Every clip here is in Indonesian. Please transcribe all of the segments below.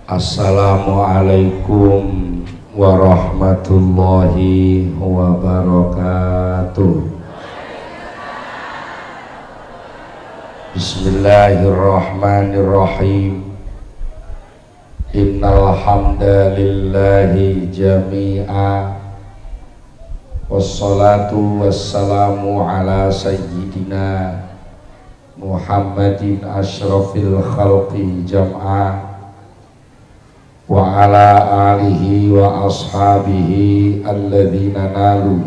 Assalamualaikum warahmatullahi wabarakatuh. Bismillahirrahmanirrahim. Innal hamdalillahi jami'a wassalatu wassalamu ala sayyidina Muhammadin asyrafil khalqi jam'a wa ala alihi wa ashabihi alladhina nalu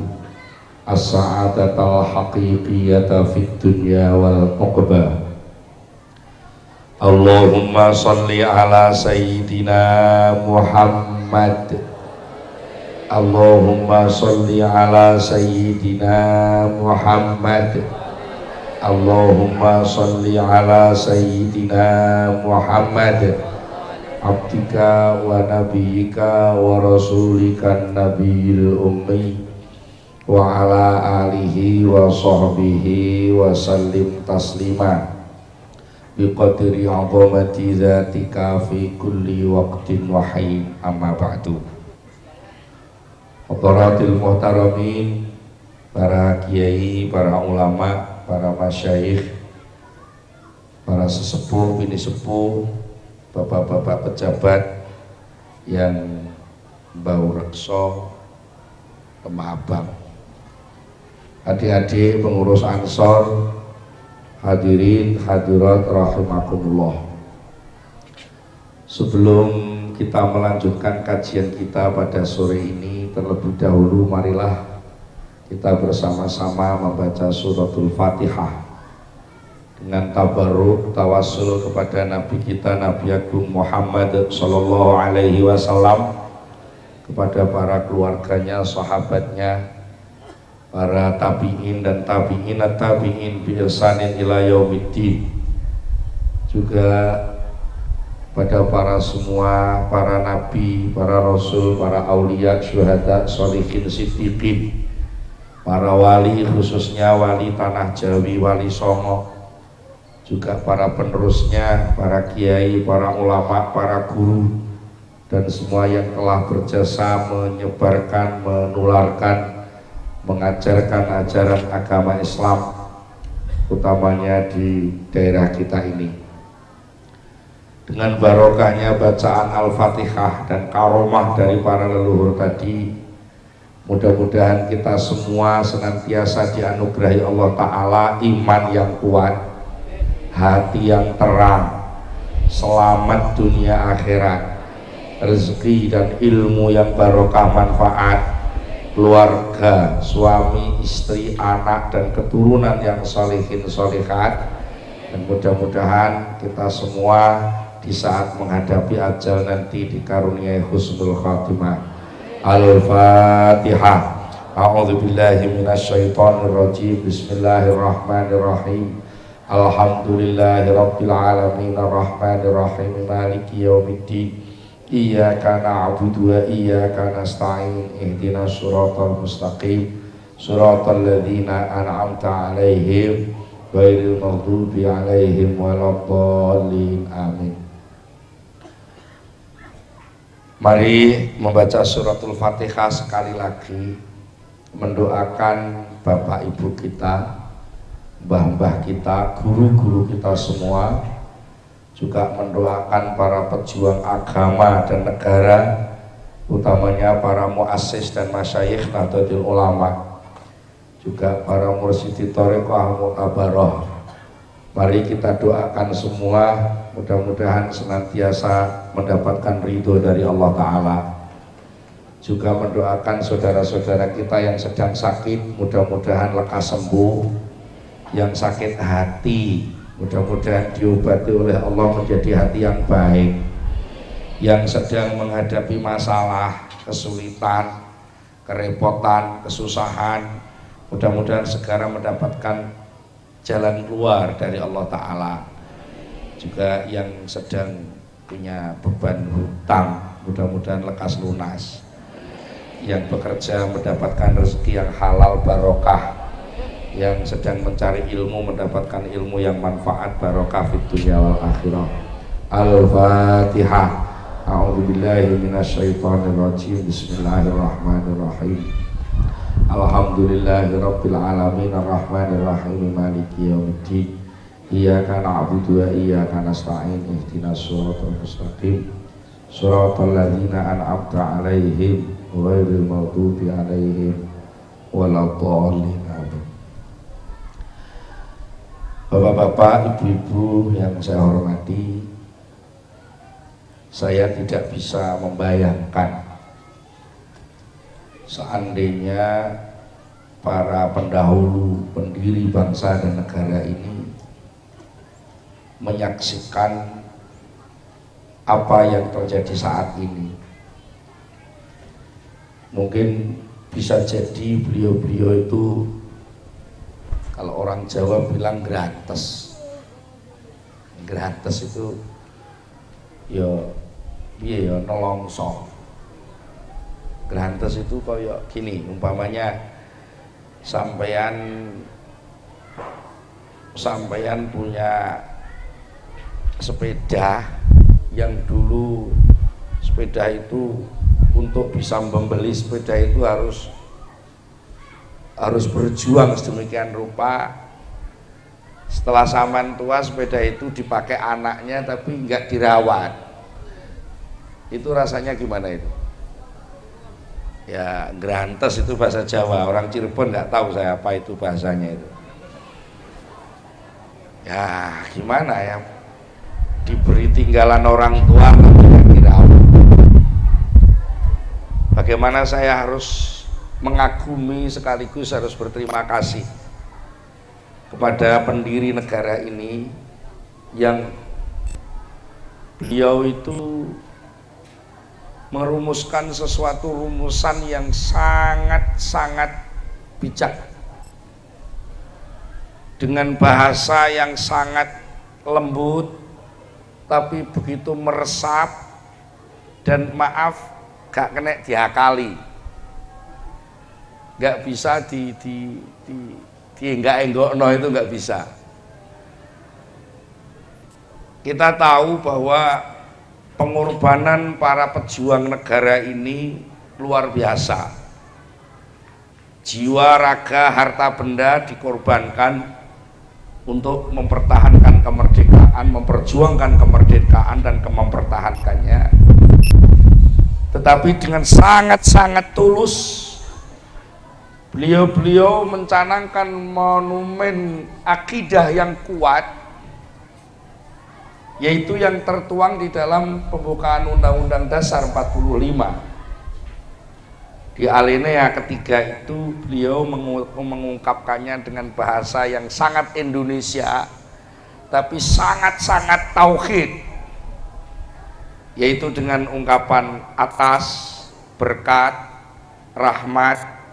as-sa'adatal haqiqiyata fid dunya wal uqbah. Allahumma salli ala sayyidina Muhammad. Allahumma salli ala sayyidina Muhammad. Allahumma salli ala sayyidina Muhammad abdika wa nabiyyika wa rasulika nabiyil ummi wa ala alihi wa sahbihi wa sallim taslima biqadri 'azamati dzatika fi kulli waqtin wa hin, amma ba'du. Hadaratil muhtaramin, para kiai, para ulama, para masyayikh, para sesepuh, bini sepuh, bapak-bapak pejabat yang bau rekso, Lemah Abang, adik-adik pengurus Ansor, hadirin hadirat rahimakumullah. Sebelum kita melanjutkan kajian kita pada sore ini, terlebih dahulu marilah kita bersama-sama membaca suratul Fatihah dengan tabarruk tawassul kepada Nabi kita Nabi Agung Muhammad sallallahu alaihi wasallam, kepada para keluarganya, sahabatnya, para tabi'in dan tabi'inat tabi'in bi ihsanin ila yaumiddin, juga pada para semua, para nabi, para rasul, para aulia, syuhada, sholihin, siddiqin, para wali, khususnya wali Tanah Jawi, wali Songo, juga para penerusnya, para kiai, para ulama, para guru, dan semua yang telah berjasa menyebarkan, menularkan, mengajarkan ajaran agama Islam, utamanya di daerah kita ini. Dengan barokahnya bacaan Al-Fatihah dan karomah dari para leluhur tadi, mudah-mudahan kita semua senantiasa dianugerahi Allah Ta'ala iman yang kuat, hati yang terang, selamat dunia akhirat, rezeki dan ilmu yang barokah manfaat, keluarga, suami, istri, anak, dan keturunan yang sholihin sholihat, dan mudah-mudahan kita semua di saat menghadapi ajal nanti dikaruniai husnul khatimah. Al-Fatihah. A'udzu billahi minasyaitonir rajim. Bismillahirrahmanirrahim. Alhamdulillahi rabbil alamin arrahmanir rahim maliki yaumiddin. Iyyaka na'budu wa iyyaka nasta'in. Ihdinas siratal mustaqim. Siratal ladzina an'amta 'alaihim ghairil maghdubi 'alaihim waladdallin. Amin. Mari membaca suratul Fatihah sekali lagi, mendoakan bapak ibu kita, mbah-mbah kita, guru-guru kita semua, juga mendoakan para pejuang agama dan negara, utamanya para muassis dan masyayikh Nahdlatul Ulama, juga para mursyidi thariqah mu'tabarah. Mari kita doakan semua, mudah-mudahan senantiasa mendapatkan ridho dari Allah Ta'ala. Juga mendoakan saudara-saudara kita yang sedang sakit, mudah-mudahan lekas sembuh. Yang sakit hati, mudah-mudahan diobati oleh Allah menjadi hati yang baik. Yang sedang menghadapi masalah, kesulitan, kerepotan, kesusahan, mudah-mudahan segera mendapatkan jalan keluar dari Allah Ta'ala. Juga yang sedang punya beban hutang, mudah-mudahan lekas lunas. Yang bekerja mendapatkan rezeki yang halal barokah. Yang sedang mencari ilmu mendapatkan ilmu yang manfaat barokah fid dunya wal akhirah. Al-Fatihah. A'udzu billahi minasyaitonir rajim. Bismillahirrahmanirrahim. Alhamdulillahirabbil alamin arrahmanir rahim maliki yaumiddin. Iyyaka na'budu wa iyyaka nasta'in. Ihdinas shiratal mustaqim. Shiratal ladzina an'amta 'alaihim ghairil maghdubi 'alaihim waladdallin. Amin. Bapak-bapak, ibu-ibu yang saya hormati, saya tidak bisa membayangkan seandainya para pendahulu pendiri bangsa dan negara ini menyaksikan apa yang terjadi saat ini. Mungkin bisa jadi beliau-beliau itu, kalau orang Jawa bilang grates. Grates itu ya piye ya nelongso. Grates itu kayak gini, umpamanya sampeyan punya sepeda yang dulu sepeda itu untuk bisa membeli sepeda itu harus berjuang sedemikian rupa. Setelah sampean tua, sepeda itu dipakai anaknya tapi enggak dirawat. Itu rasanya gimana itu? Ya, grantes itu bahasa Jawa. Orang Cirebon enggak tahu saya apa itu bahasanya itu. Ya, gimana ya? Diberi tinggalan orang tua tapi enggak dirawat. Bagaimana saya harus mengagumi sekaligus harus berterima kasih kepada pendiri negara ini yang beliau itu merumuskan sesuatu rumusan yang sangat-sangat bijak dengan bahasa yang sangat lembut tapi begitu meresap dan maaf gak kena diakali, gak bisa dienggak-enggokno, itu gak bisa. Kita tahu bahwa pengorbanan para pejuang negara ini luar biasa. Jiwa, raga, harta benda dikorbankan untuk mempertahankan kemerdekaan, memperjuangkan kemerdekaan dan mempertahankannya. Tetapi dengan sangat-sangat tulus beliau-beliau mencanangkan monumen akidah yang kuat, yaitu yang tertuang di dalam pembukaan Undang-Undang Dasar 45. Di alinea ketiga itu beliau mengungkapkannya dengan bahasa yang sangat Indonesia tapi sangat-sangat tauhid, yaitu dengan ungkapan atas berkat rahmat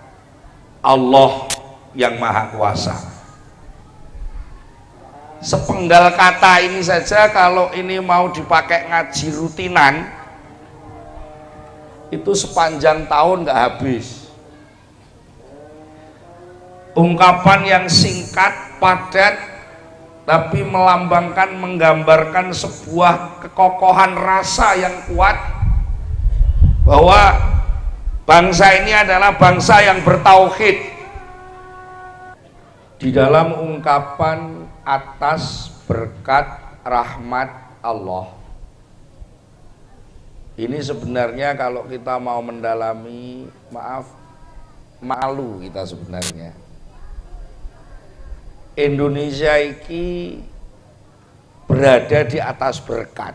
Allah yang Maha Kuasa. Sepenggal kata ini saja kalau ini mau dipakai ngaji rutinan itu sepanjang tahun nggak habis. Ungkapan yang singkat, padat, tapi melambangkan, menggambarkan sebuah kekokohan rasa yang kuat bahwa bangsa ini adalah bangsa yang bertauhid. Di dalam ungkapan atas berkat rahmat Allah, ini sebenarnya kalau kita mau mendalami, malu kita sebenarnya. Indonesia ini berada di atas berkat.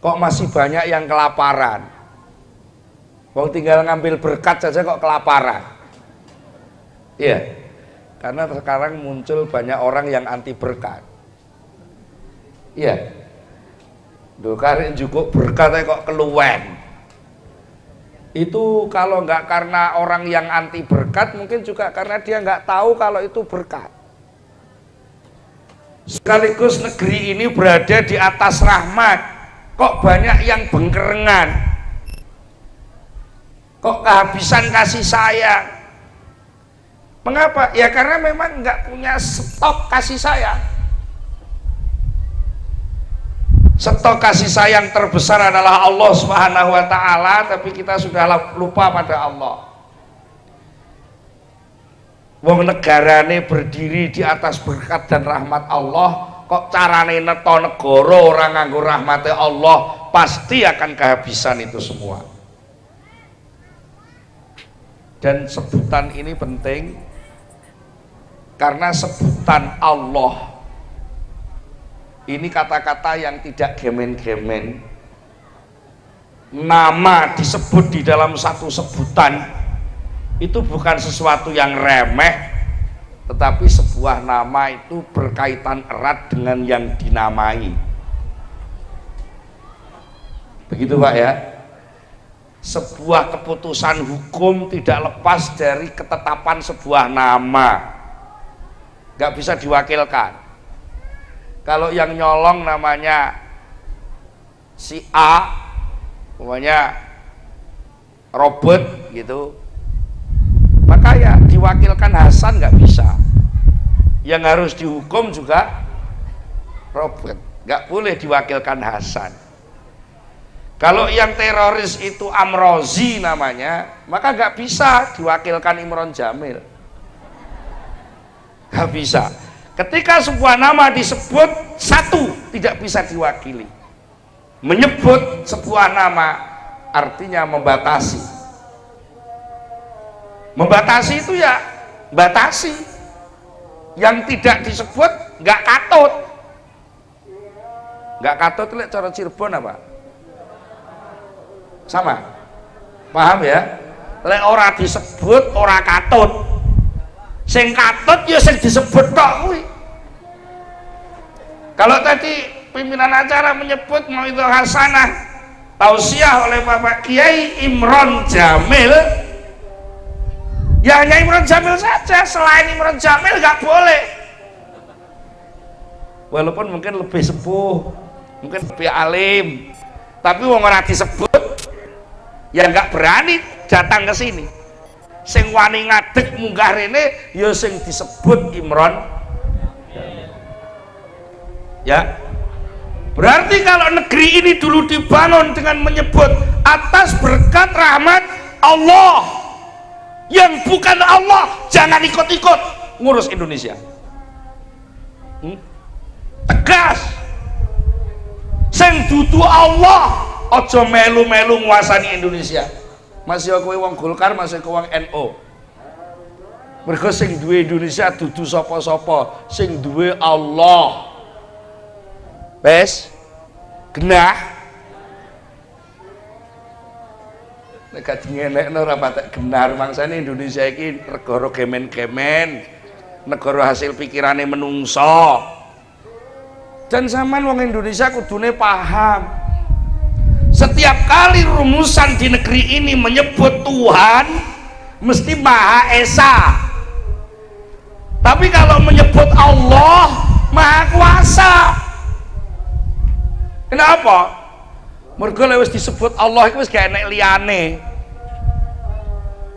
Kok masih banyak yang kelaparan? Wong tinggal ngambil berkat saja kok kelaparan. Iya, karena sekarang muncul banyak orang yang anti berkat. Iya, dokarin juga berkatnya kok keluwen. Itu kalau nggak karena orang yang anti berkat, mungkin juga karena dia nggak tahu kalau itu berkat. Sekaligus negeri ini berada di atas rahmat, kok banyak yang bengkerengan, kok kehabisan kasih sayang. Mengapa? Ya karena memang nggak punya stok kasih sayang. Stok kasih sayang terbesar adalah Allah Subhanahu wa taala, tapi kita sudah lupa pada Allah. Wong negarane berdiri di atas berkat dan rahmat Allah, kok carane neto negara ora nganggo rahmate Allah, pasti akan kehabisan itu semua. Dan sebutan ini penting karena sebutan Allah ini kata-kata yang tidak gemen-gemen. Nama disebut di dalam satu sebutan itu bukan sesuatu yang remeh, tetapi sebuah nama itu berkaitan erat dengan yang dinamai. Begitu Pak ya. Sebuah keputusan hukum tidak lepas dari ketetapan sebuah nama, nggak bisa diwakilkan. Kalau yang nyolong namanya si A, namanya Robert gitu, maka ya diwakilkan Hasan nggak bisa. Yang harus dihukum juga Robert, nggak boleh diwakilkan Hasan. Kalau yang teroris itu Amrozi namanya, maka nggak bisa diwakilkan Imron Jamil, nggak bisa. Ketika sebuah nama disebut satu tidak bisa diwakili. Menyebut sebuah nama artinya membatasi. Membatasi itu ya batasi. Yang tidak disebut nggak katut. Nggak katut itu cara Cirebon apa? Sama, paham ya? Lek ora disebut ora katut, sing katut ya sing disebut tok kuwi. Kalau tadi pimpinan acara menyebut mau itu hasanah tausiah oleh Bapak Kiai Imron Jamil, ya hanya Imron Jamil saja, selain Imron Jamil nggak boleh. Walaupun mungkin lebih sepuh, mungkin lebih alim, tapi wong ora disebut ya nggak berani datang ke sini. Sing wani ngadeg munggah rene ya sing disebut Imron. Ya. Berarti kalau negeri ini dulu dibangun dengan menyebut atas berkat rahmat Allah, yang bukan Allah jangan ikut-ikut ngurus Indonesia. Tegas. Sing dudu Allah ojo melu-melu nguasani Indonesia. Masih kowe wong Golkar, masih kowe wong NU. Mergo sing duwe Indonesia dudu sapa-sapa, sing duwe Allah. Wes genah. Nek gak dingenekno ora patek genar, mangsane Indonesia iki negara gemen-gemen, negara hasil pikirane menungso. Dan zaman wong Indonesia kudune paham. Setiap kali rumusan di negeri ini menyebut Tuhan mesti Maha Esa, tapi kalau menyebut Allah Maha Kuasa. Kenapa? Mergo wis disebut Allah itu wis gak enek liyane.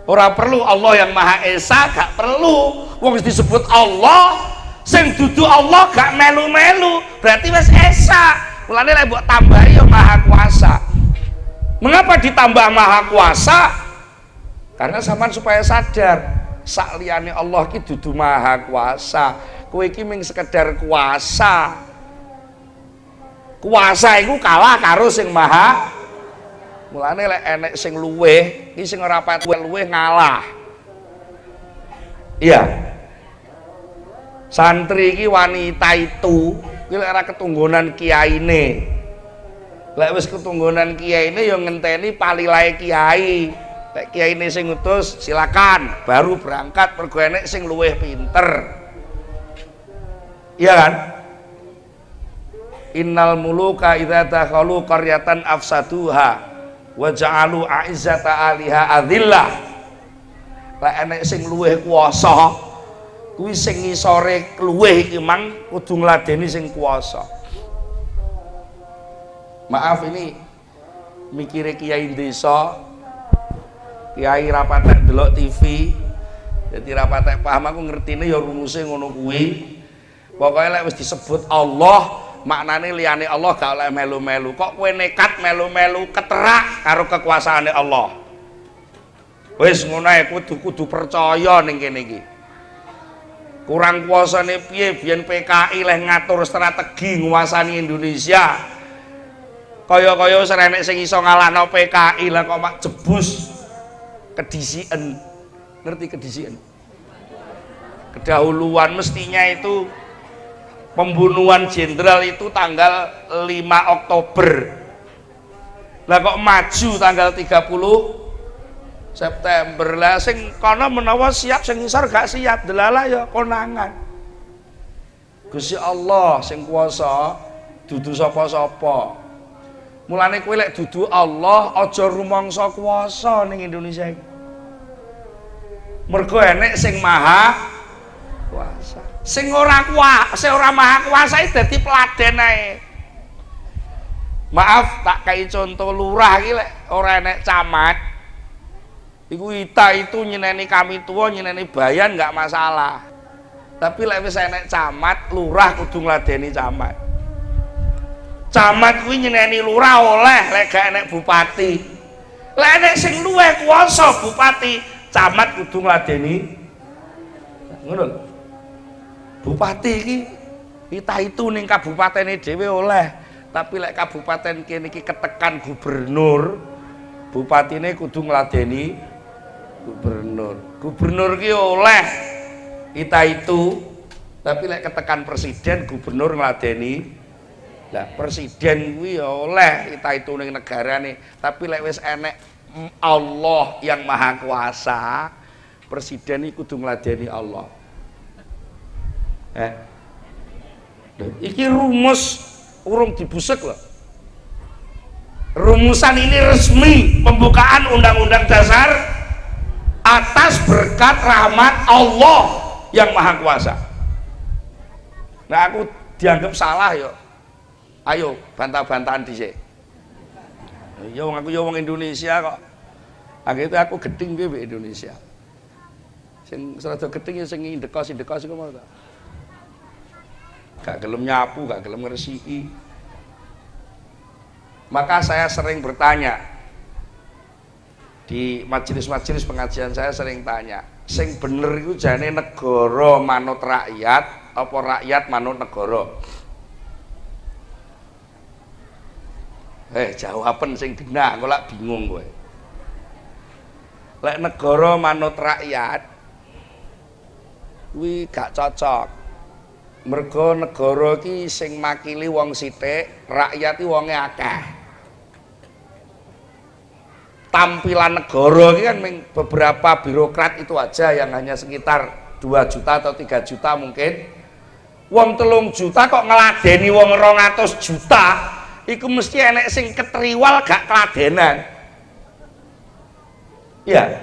Ora perlu Allah yang Maha Esa, gak perlu. Wong wis disebut Allah, sing dudu Allah gak melu-melu, berarti wis Esa. Mulane lek mbok tambahi ya Maha Kuasa. Mengapa ditambah Maha Kuasa? Karena sampean supaya sadar sak liyane Allah ki dudu Maha Kuasa. Kowe iki mung sekedar kuasa. Kuasa iku kalah karo sing Maha. Mulane lek enek sing luweh, iki sing ora pati luweh ngalah. Iya. Santri iki wanita itu iki lek ora ketunggonan kiyaine. Lek wis ketunggonan kiyaine ya ngenteni palilae kiai. Lek kiyaine sing ngutus silakan baru berangkat, mergo enek sing luwih pinter. Iya kan? Innal muluka idza dakhalu qaryatan afsaduha wa ja'alu a'izzata aliha adillah. Lek enek sing luwih kuwasa, kuwi sing ngisore luwih iki mang kudu ngladeni sing kuwasa. Maaf ini mikire kiai desa, kiai rapatek delok TV, jadi rapatek paham, aku ngertine ya rumuse ngono kuwi. Pokoknya lek wis disebut Allah maknane liyane Allah gak oleh melu-melu. Kok kowe nekat melu-melu keterak karo kekuasaane Allah. Wis ngono ae kudu percaya ning kene iki. Kurang kuasane piye biyen PKI leh ngatur strategi nguasani Indonesia. Kaya-kaya wis enek sing iso ngalahno PKI lah kok mak jebus kedisian. Ngerti kedisian? Kedahuluan mestinya itu pembunuhan jenderal itu tanggal 5 Oktober. Lah kok maju tanggal 30 September. Lah sing kono menawa siap sing ngisor gak siap, delalah ya konangan. Gusti Allah sing kuwasa dudu sapa-sapa. Mulane kowe lek dudu Allah aja rumangsa kuwasa ning Indonesia iki. Mergo enek sing maha kuasa. Sing ora maha kuasa iki dadi peladen ae. Maaf tak kai contoh lurah iki lek ora enek camat iku itu nyeneni kami tua nyeneni bayan nggak masalah, tapi lek wis enek camat lurah kudu ngladeni camat. Camat kuwi nyeneni lurah oleh lek gak enek bupati. Lek enek sing luwih kuwasa bupati, camat kudu ngladeni. Ngono. Bupati iki itu ning kabupatene dhewe oleh, tapi lek kabupaten kene iki ketekan gubernur, bupatine kudu ngladeni gubernur. Gubernur ki oleh itu, tapi lek ketekan presiden gubernur ngladeni. Lah presiden kuwi ya oleh itu ning negarane, tapi lek wis enek Allah yang maha kuasa, presiden iki kudu ngladeni Allah. Iki rumus urung dibusek loh. Rumusan ini resmi pembukaan Undang-Undang Dasar atas berkat rahmat Allah yang maha kuasa. Nah aku dianggap salah yo. Ayo bantah-bantahan dhisik. Ya wong aku ya wong Indonesia kok. Akhirnya aku geding piye Indonesia. Sing serada geding ya sing ndekos iku mau ta. Gak gelem nyapu, gak gelem ngresiki. Maka saya sering bertanya di majelis-majelis pengajian, saya sering tanya, sing bener iku jane negara manut rakyat apa rakyat manut negara? Jawaban sing genah, kok lak bingung kowe. Lek negara manut rakyat kuwi gak cocok. Mergo negara iki sing makili wong sithik, rakyat iki wonge akeh. Tampilan negara iki kan beberapa birokrat itu aja yang hanya sekitar 2 juta atau 3 juta mungkin. Wong 3 juta kok ngeladeni wong 200 juta, iku mesti enek sing ketriwal gak keladenan. Iya.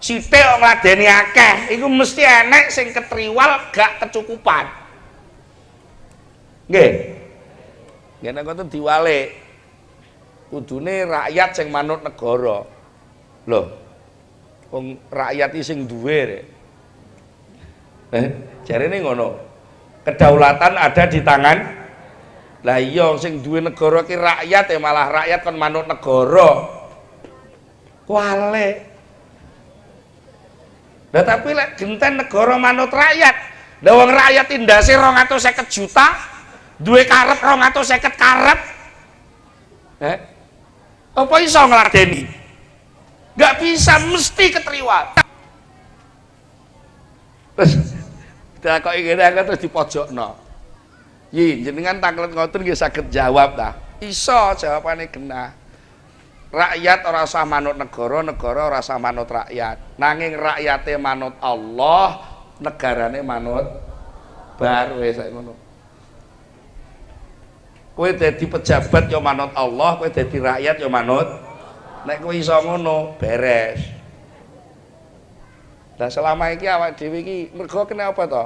Sithik kok ngladeni akeh, iku mesti enek sing ketriwal gak kecukupan. Nggih. Ngene ngoten diwalik. Kudune rakyat sing manut negara. Loh. Wong rakyat iki sing duwe. Jarene ngono. Kedaulatan ada di tangan. Lah iya sing duwe negara ki rakyat ya malah rakyat kon manut negara. Kuwale. Nah tapi lek genten negara manut rakyat, lah wong rakyat indase 250 juta, duwe karep 250 karep. Apa iso ngladeni? Gak bisa, mesti ketriwal. Terus kok ngene terus dipojokno. Yi, jenengan taklet ngoten nggih saged jawab ta? Iso, jawabane genah. Rakyat ora usah manut negara, negara ora usah manut rakyat. Nanging rakyate manut Allah, negarane manut bar wis ngono. Kowe dadi pejabat ya manut Allah, kowe dadi rakyat ya manut. Nek kowe iso ngono, beres. Lah selama iki awak dhewe iki mergo kena apa to?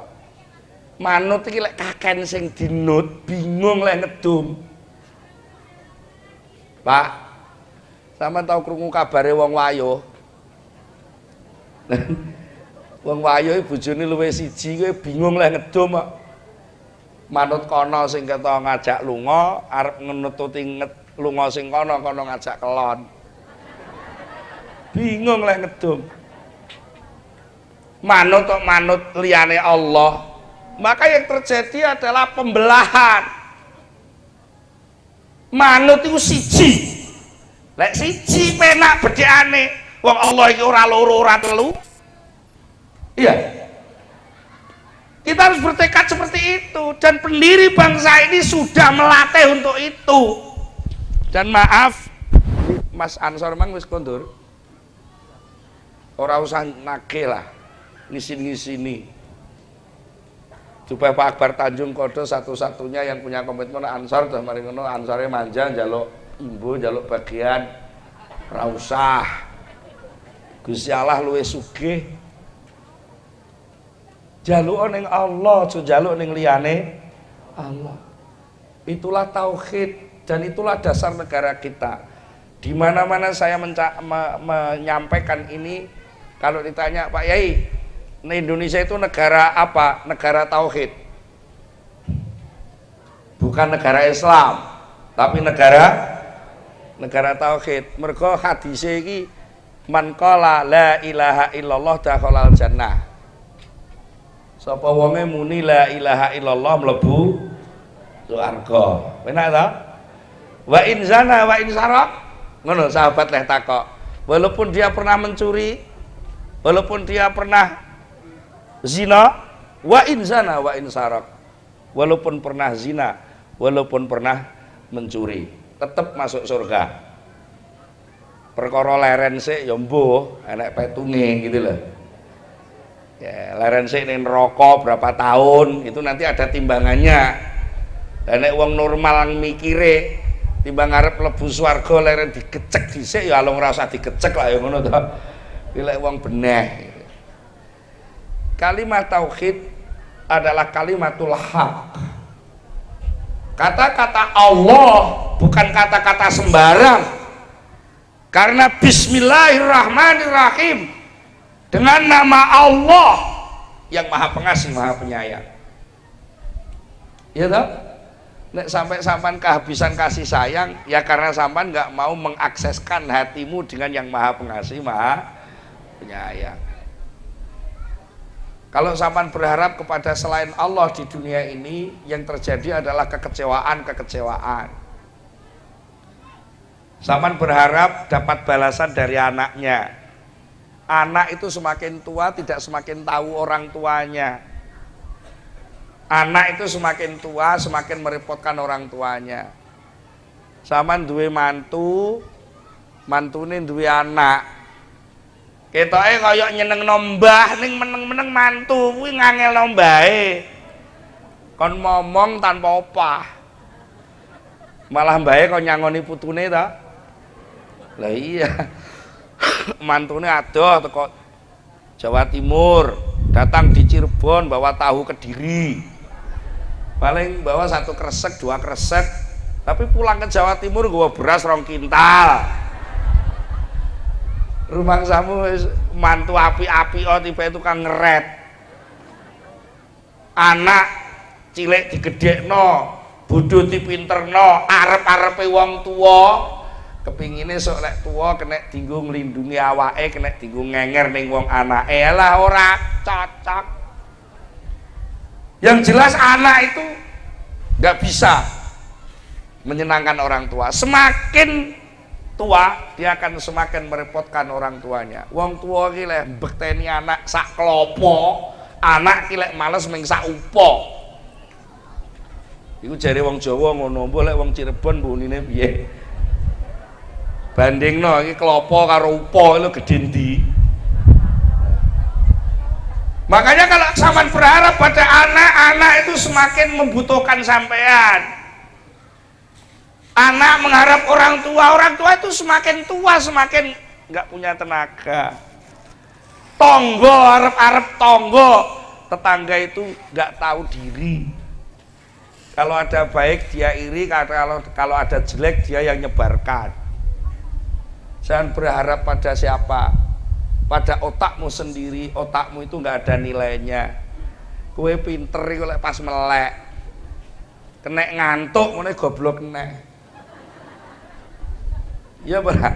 Manut iki lek kaken sing dinut, bingung lek ngedum. Pak, sampeyan tau krungu kabare wong wayuh? Wong wayuh bojone luwih siji kowe bingung lek ngedum kok. manut kono sing keto ngajak lunga, arep ngenututi lunga sing kono ngajak kelon. Bingung lek ngedum. Manut kok manut liyane Allah. Maka yang terjadi adalah pembelahan. Manut itu siji. Lek siji penak bedhekane. Wong Allah iki ora loro ora telu. Iya. Kita harus bertekad seperti itu, dan pendiri bangsa ini sudah melatih untuk itu. Dan maaf, Mas Ansor mang wis kondur. Ora usah nagih lah. Ngisin-ngisini. Supaya Pak Akbar Tanjung Kodo satu-satunya yang punya komitmen Ansor, dah mari ngono Ansore manja njaluk imbu, njaluk bagian. Ora usah. Gusti Allah luwih sugih. Jaluk ning Allah, aja jaluk ning liyane Allah. Itulah tauhid dan itulah dasar negara kita. Di mana-mana saya menyampaikan ini, kalau ditanya Pak Yai, Indonesia itu negara apa? Negara tauhid. Bukan negara Islam, tapi negara tauhid. Mergo hadise iki man qala la ilaha illallah dakhalal jannah. Sapa wonge muni la ilaha illallah mlebu swarga. Penak ta? Wa in zana wa in sarak. Ngono sahabat leh takok. Walaupun dia pernah mencuri, walaupun dia pernah zina, wa in zana wa in sarak. Walaupun pernah zina, walaupun pernah mencuri, tetap masuk surga. Perkara leren sik ya mbuh, enek petunge gitu loh. Ya, leren sik ning neraka berapa tahun, itu nanti ada timbangannya. Dan nek wong normal mikire timbang arep mlebu swarga leren digecek dhisik ya alung ora usah digecek lah ya ngono to. Lek wong beneh. Kalimat tauhid adalah kalimatul haq. Kata-kata Allah bukan kata-kata sembarang. Karena bismillahirrahmanirrahim, dengan nama Allah yang maha pengasih, maha penyayang. Iya toh? Nek sampai kehabisan kasih sayang, ya karena sampai nggak mau mengakseskan hatimu dengan yang maha pengasih, maha penyayang. Kalau sampai berharap kepada selain Allah di dunia ini, yang terjadi adalah kekecewaan. Sampai berharap dapat balasan dari anaknya. Anak itu semakin tua tidak semakin tahu orang tuanya. Anak itu semakin tua semakin merepotkan orang tuanya. Sampeyan duwe mantu, mantune duwe anak. Ketoke kaya nyenengno mbah ning meneng-meneng mantu kuwi ngangelno mbahe. Kon ngomong tanpa opah. Malah mbahe kon nyangoni putune ta. Lah iya. Mantune adoh teko Jawa Timur, datang di Cirebon bawa tahu Kediri. Paling bawa 1 kresek, 2 kresek, tapi pulang ke Jawa Timur gua beras 2 kintal. Rumangsamu mantu api-api tipe tukang ngeret. Anak cilik digedhekno, bodho dipinterno, arep-arepe wong tuwa. Kepingine sok lek tuwa kena dienggo nglindungi awake, kena dienggo ngenger ning wong anake. Lah ora cocok. Yang jelas anak itu nggak bisa menyenangkan orang tua. Semakin tua dia akan semakin merepotkan orang tuanya. Wong tua ki lek mbekteni anak sak klopo, anak ki lek males ming sak upo. Iku jare wong Jawa ngono, mbok lek wong Cirebon bunine piye? Bandingno iki klopo karo upo lho gedhe ndi. Makanya kalau sampean berharap pada anak-anak itu semakin membutuhkan sampean. Anak mengharap orang tua itu semakin tua semakin nggak punya tenaga. Tonggo arep-arep tonggo, tetangga itu nggak tahu diri. Kalau ada baik dia iri, kalau ada jelek dia yang nyebarkan. Jangan berharap pada siapa, pada otakmu sendiri. Otakmu itu nggak ada nilainya. Kue pinter itu pas melek, kena ngantuk ngene goblok kena. Ya benar.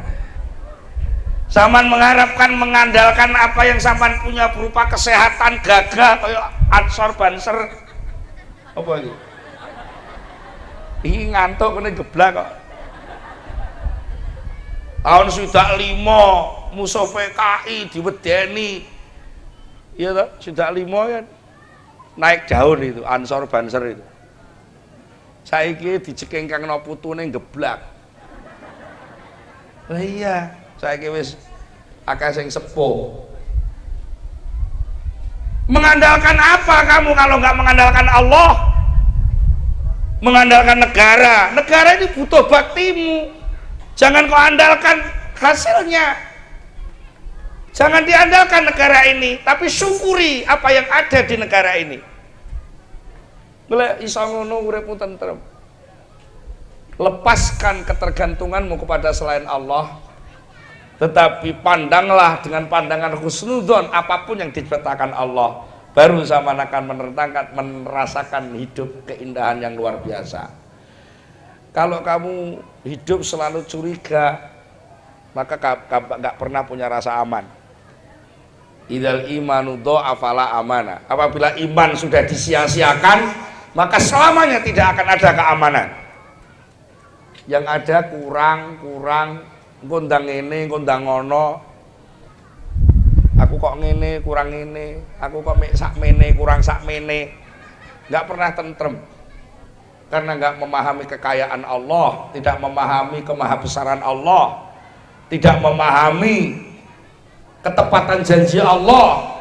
Saman mengharapkan mengandalkan apa yang saman punya berupa kesehatan gagah kayak Ansor Banser apa iki? Iki ngantuk kene geblak kok. Tahun sudah 5 musuh PKI diwedeni. Iya toh, sudah 5 kan naik daun itu Ansor Banser itu. Saiki dicekengkangno putune geblak. Lah iya, saiki wis akeh sing sepuh. Mengandalkan apa kamu kalau nggak mengandalkan Allah? Mengandalkan negara. Negara ini butuh baktimu. Jangan kau andalkan hasilnya. Jangan diandalkan negara ini, tapi syukuri apa yang ada di negara ini. Boleh iso ngono uripmu tentrem. Lepaskan ketergantunganmu kepada selain Allah, tetapi pandanglah dengan pandangan husnudzon apapun yang diciptakan Allah, baru zaman akan merasakan hidup keindahan yang luar biasa. Kalau kamu hidup selalu curiga, maka nggak pernah punya rasa aman. Idal imanu afala amana. Apabila iman sudah disia-siakan, maka selamanya tidak akan ada keamanan. Yang ada kurang kondang ini kondang ngono, aku kok ngene kurang ini, aku kok sak mene kurang sak mene, nggak pernah tentrem karena nggak memahami kekayaan Allah, tidak memahami kemahabesaran Allah, tidak memahami ketepatan janji Allah.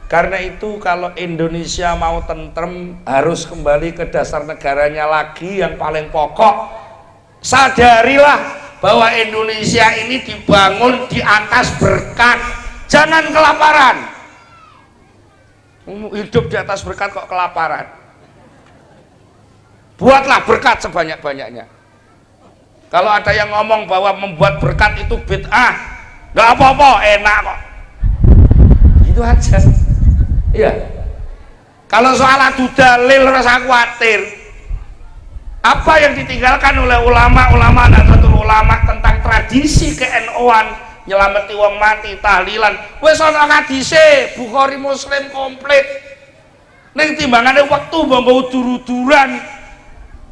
Karena itu kalau Indonesia mau tentrem harus kembali ke dasar negaranya lagi yang paling pokok. Sadarilah bahwa Indonesia ini dibangun di atas berkat, jangan kelaparan. Hidup di atas berkat kok kelaparan. Buatlah berkat sebanyak-banyaknya. Kalau ada yang ngomong bahwa membuat berkat itu bid'ah, nggak apa-apa, enak kok. Gitu aja. Iya. Kalau soal adu dalil rasa khawatir. Apa yang ditinggalkan oleh ulama-ulama Nahdlatul Ulama tentang tradisi ke-NU-an, nyelameti wong mati, tahlilan, wis ana hadise, Bukhari Muslim komplit. Ning timbangane wektu mbok udur-uduran,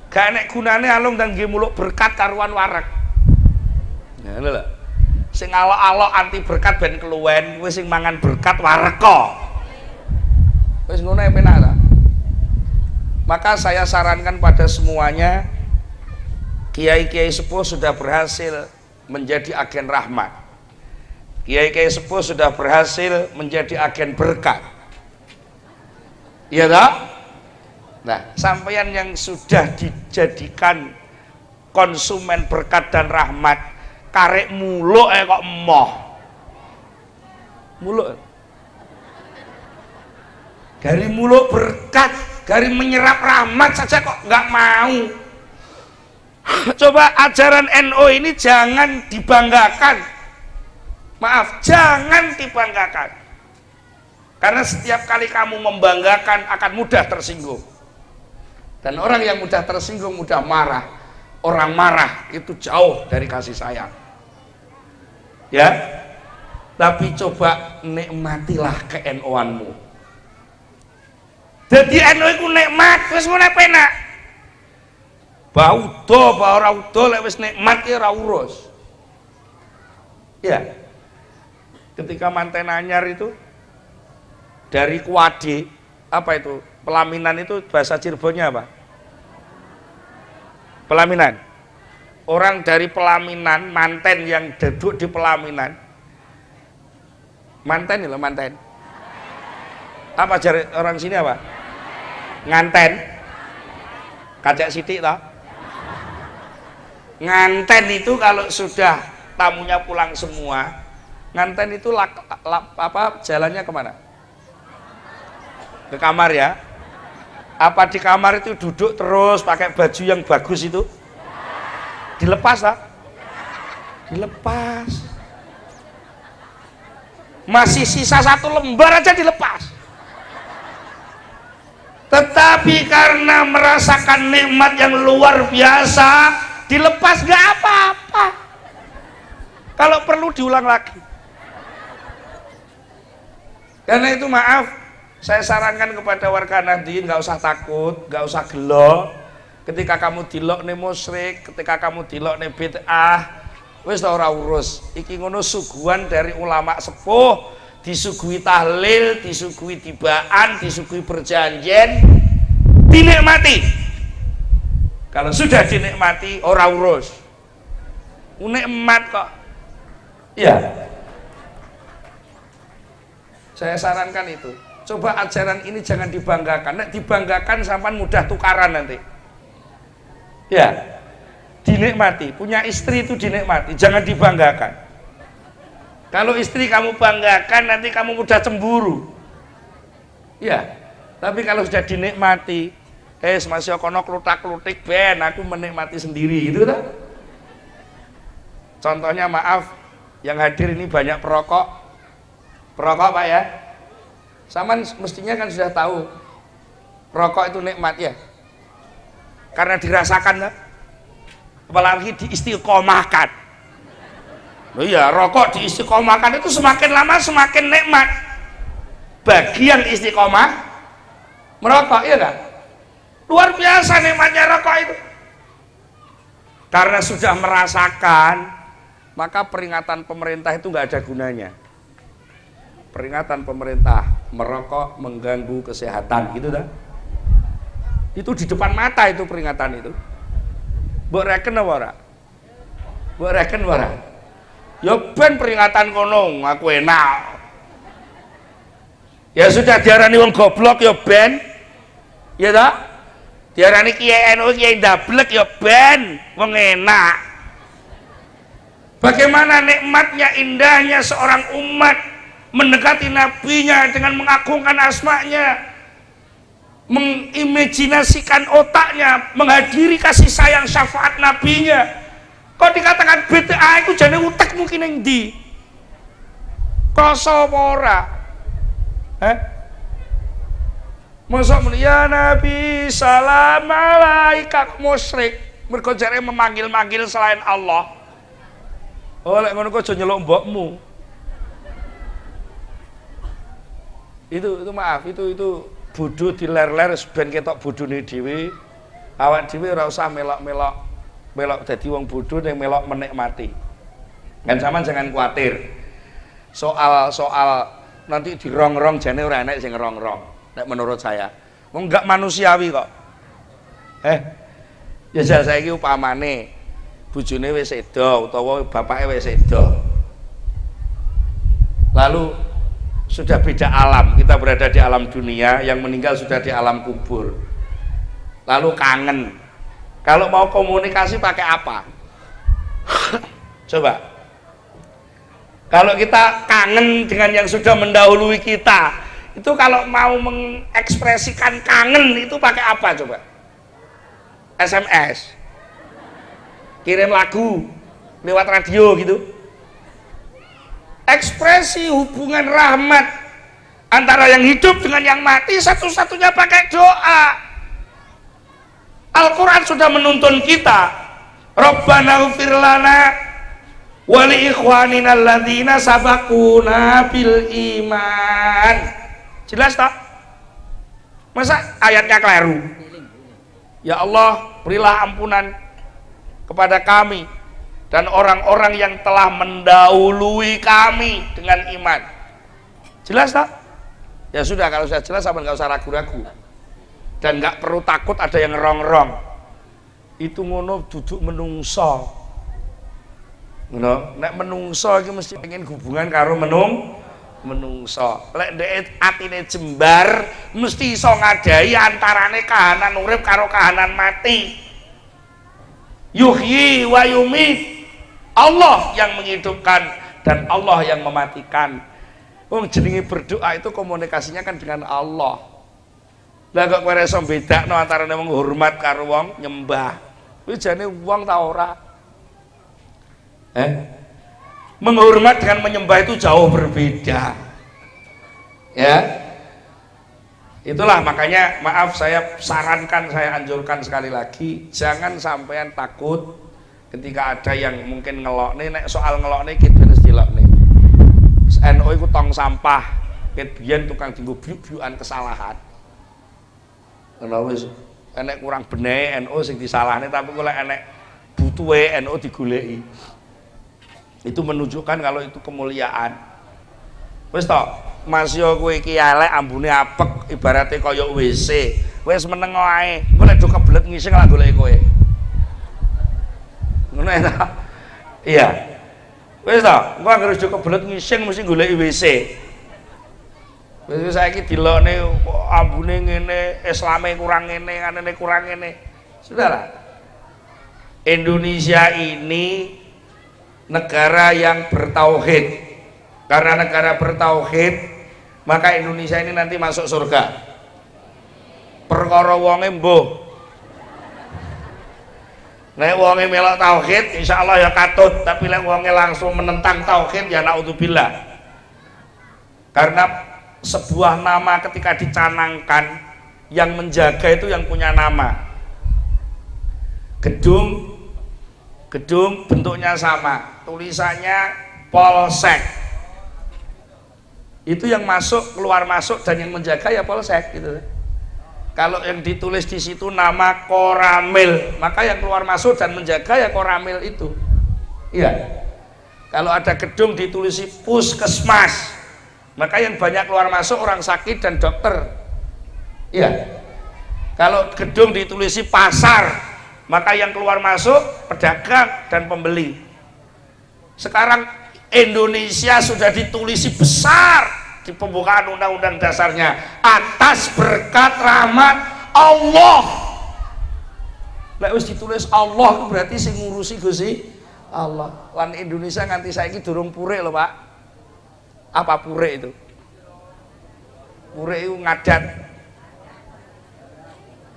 gak enek gunane alung dan nggih muluk berkat karuan warak. Ya lho. Sing alok-alok anti berkat ben keluwen, wis sing mangan berkat warak kok. Wis ngono penak ta. Maka saya sarankan pada semuanya, kiai-kiai sepuh sudah berhasil menjadi agen rahmat. Kiai-kiai sepuh sudah berhasil menjadi agen berkat. Iya tak? Nah, sampeyan yang sudah dijadikan konsumen berkat dan rahmat, karek muluk kok emoh. Muluk. Dari muluk berkat, dari menyerap rahmat saja kok nggak mau. Coba ajaran NU ini jangan dibanggakan. Maaf, jangan dibanggakan. Karena setiap kali kamu membanggakan akan mudah tersinggung. Dan orang yang mudah tersinggung mudah marah. Orang marah itu jauh dari kasih sayang. Ya. Tapi coba nikmatilah ke-NU-anmu. Jadi NU iku nikmat, wis ngono penak. Bau do, bau ora udo lek wis nikmat ki ora urus. Ya. Ketika manten anyar itu dari Kuwade, apa itu? Pelaminan itu bahasa Cirebonnya apa? Pelaminan. Orang dari pelaminan, manten yang duduk di pelaminan. Manten loh, manten. Apa jari orang sini apa? Nganten. Kacak sidik toh. Nganten itu kalau sudah tamunya pulang semua, nganten itu apa jalannya kemana? Ke kamar ya. Apa di kamar itu duduk terus pakai baju yang bagus itu? Dilepas tak? Dilepas. Masih sisa 1 lembar aja dilepas. Tetapi karena merasakan nikmat yang luar biasa, dilepas gak apa-apa. Kalau perlu diulang lagi. Karena itu maaf, saya sarankan kepada warga Nahdien gak usah takut, gak usah gelo. Ketika kamu dilok nih musyrik, ketika kamu dilok nih bid'ah, wis ora urus. Iki ngono suguhan dari ulama sepuh, disuguhi tahlil, disuguhi tibaan, disuguhi perjanjian, dinikmati. Kalau sudah dinikmati, ora urus. Nikmat kok. Ya. Saya sarankan itu. Coba ajaran ini jangan dibanggakan. Nek dibanggakan sampai mudah tukaran nanti. Ya. Dinikmati. Punya istri itu dinikmati, jangan dibanggakan. Kalau istri kamu banggakan, nanti kamu mudah cemburu. Ya. Tapi kalau sudah dinikmati, masih kono klutak-klutik ben, aku menikmati sendiri, gitu kan? Contohnya maaf, yang hadir ini banyak perokok. Perokok Pak ya, sama mestinya kan sudah tahu rokok itu nikmat ya, karena dirasakan kan? Apalagi diistiqomahkan. Oh iya, rokok diistiqomahkan itu semakin lama semakin nikmat. Bagi yang istiqomah merokok, iya kan? Luar biasa nikmatnya rokok itu. Karena sudah merasakan, maka peringatan pemerintah itu nggak ada gunanya. Peringatan pemerintah, merokok mengganggu kesehatan, gitu dah. Itu di depan mata itu peringatan itu. Mbok reken apa ora? Mbok reken ora? Ya ben peringatan kono, aku enak. Ya sudah diarani wong goblok ya ben. Ya ta? Diarani kiai NU kiai ndablek ya ben, wong enak. Bagaimana nikmatnya, indahnya seorang umat mendekati nabinya dengan mengagungkan asmanya, mengimajinasikan otaknya, menghadiri kasih sayang syafaat nabinya. Kok dikatakan bid'ah itu jane utek mungkin yang di krasa apa ora? Masa ya Nabi salam alaika, musyrik mergo jare memanggil-manggil selain Allah. Oh lek ngono kok aja nyeluk mbokmu. Itu maaf, itu bodoh diler-ler ben ketok bodone dhewe. Awak dhewe ora usah melok dadi wong bodoh ning melok menikmati. Kan sampean jangan khawatir. Soal nanti dirongrong jane ora enek sing ngerongrong. Nek menurut saya, wong enggak manusiawi kok. Ya jal saiki upamane bojone wis sedo utawa bapake wis sedo. Lalu sudah beda alam, kita berada di alam dunia, yang meninggal sudah di alam kubur. Lalu kangen, kalau mau komunikasi pakai apa? Coba, kalau kita kangen dengan yang sudah mendahului kita, itu kalau mau mengekspresikan kangen itu pakai apa coba? SMS, kirim lagu lewat radio gitu. Ekspresi hubungan rahmat antara yang hidup dengan yang mati satu-satunya pakai doa. Al-Quran sudah menuntun kita, Rabbana ighfir lana wa li ikhwanina alladzina sabaquna bil iman. Jelas tak? Masa ayatnya keliru? Ya Allah, berilah ampunan kepada kami dan orang-orang yang telah mendahului kami dengan iman. Jelas tak? Ya sudah, kalau sudah jelas sama nggak usah ragu-ragu dan nggak perlu takut ada yang ngerong-rong. Itu ngono duduk menungso. Ngono, nek menungso iki mesti pengen hubungan karo menungso. Lek ndek atine jembar mesti iso ngadai antarane kahanan urip karo kahanan mati. Yuhyi wa yumit. Allah yang menghidupkan dan Allah yang mematikan. Wong jenenge berdoa itu komunikasinya kan dengan Allah. Lah kok kowe iso bedakno antarane wong hormat karo wong nyembah. Kuwi jane wong ta ora? Menghormat dengan menyembah itu jauh berbeda. Ya. Itulah makanya maaf saya sarankan, saya anjurkan sekali lagi, jangan sampean takut ketika ada yang mungkin ngelok nih, nek soal ngelok nih kita harus dilok nih. NU itu tong sampah, biyen tukang tinggu biuk-biukan kesalahan. Kenapa wis enek kurang bener NU sing disalahne, tapi kalau enek butuhe NU digoleki. Itu menunjukkan kalau itu kemuliaan. Wis to, Mas yo kowe iki elek ambune apek ibarate kaya WC. Wis meneng wae. Engko nek do kebelet ngising lah goleki kowe. Ngono ya ta? Iya. Wis to, engko anggere do kebelet ngising mesti goleki WC. Wis saiki dilokne ambune ngene, Islame kurang ngene, anane kurang ngene. Sudahlah. Indonesia ini negara yang bertauhid. Karena negara bertauhid, maka Indonesia ini nanti masuk surga. Perkara wonge mbuh. Nek wonge melok tauhid, insyaallah ya katut, tapi nek wonge langsung menentang tauhid ya naudzubillah. Karena sebuah nama ketika dicanangkan, yang menjaga itu yang punya nama. Gedung bentuknya sama, tulisannya Polsek. Itu yang masuk, keluar masuk, dan yang menjaga ya Polsek gitu. Kalau yang ditulis di situ nama Koramil, maka yang keluar masuk dan menjaga ya Koramil itu. Iya. Kalau ada gedung ditulisi Puskesmas, maka yang banyak keluar masuk orang sakit dan dokter. Iya. Kalau gedung ditulisi pasar, maka yang keluar masuk pedagang dan pembeli. Sekarang Indonesia sudah ditulisi besar di pembukaan undang-undang dasarnya, atas berkat rahmat Allah. Lek wis ditulis Allah itu berarti sing ngurusi Gusti Allah. Lan Indonesia nganti saiki durung purek lho, Pak. Apa purek itu? Purek itu ngadat.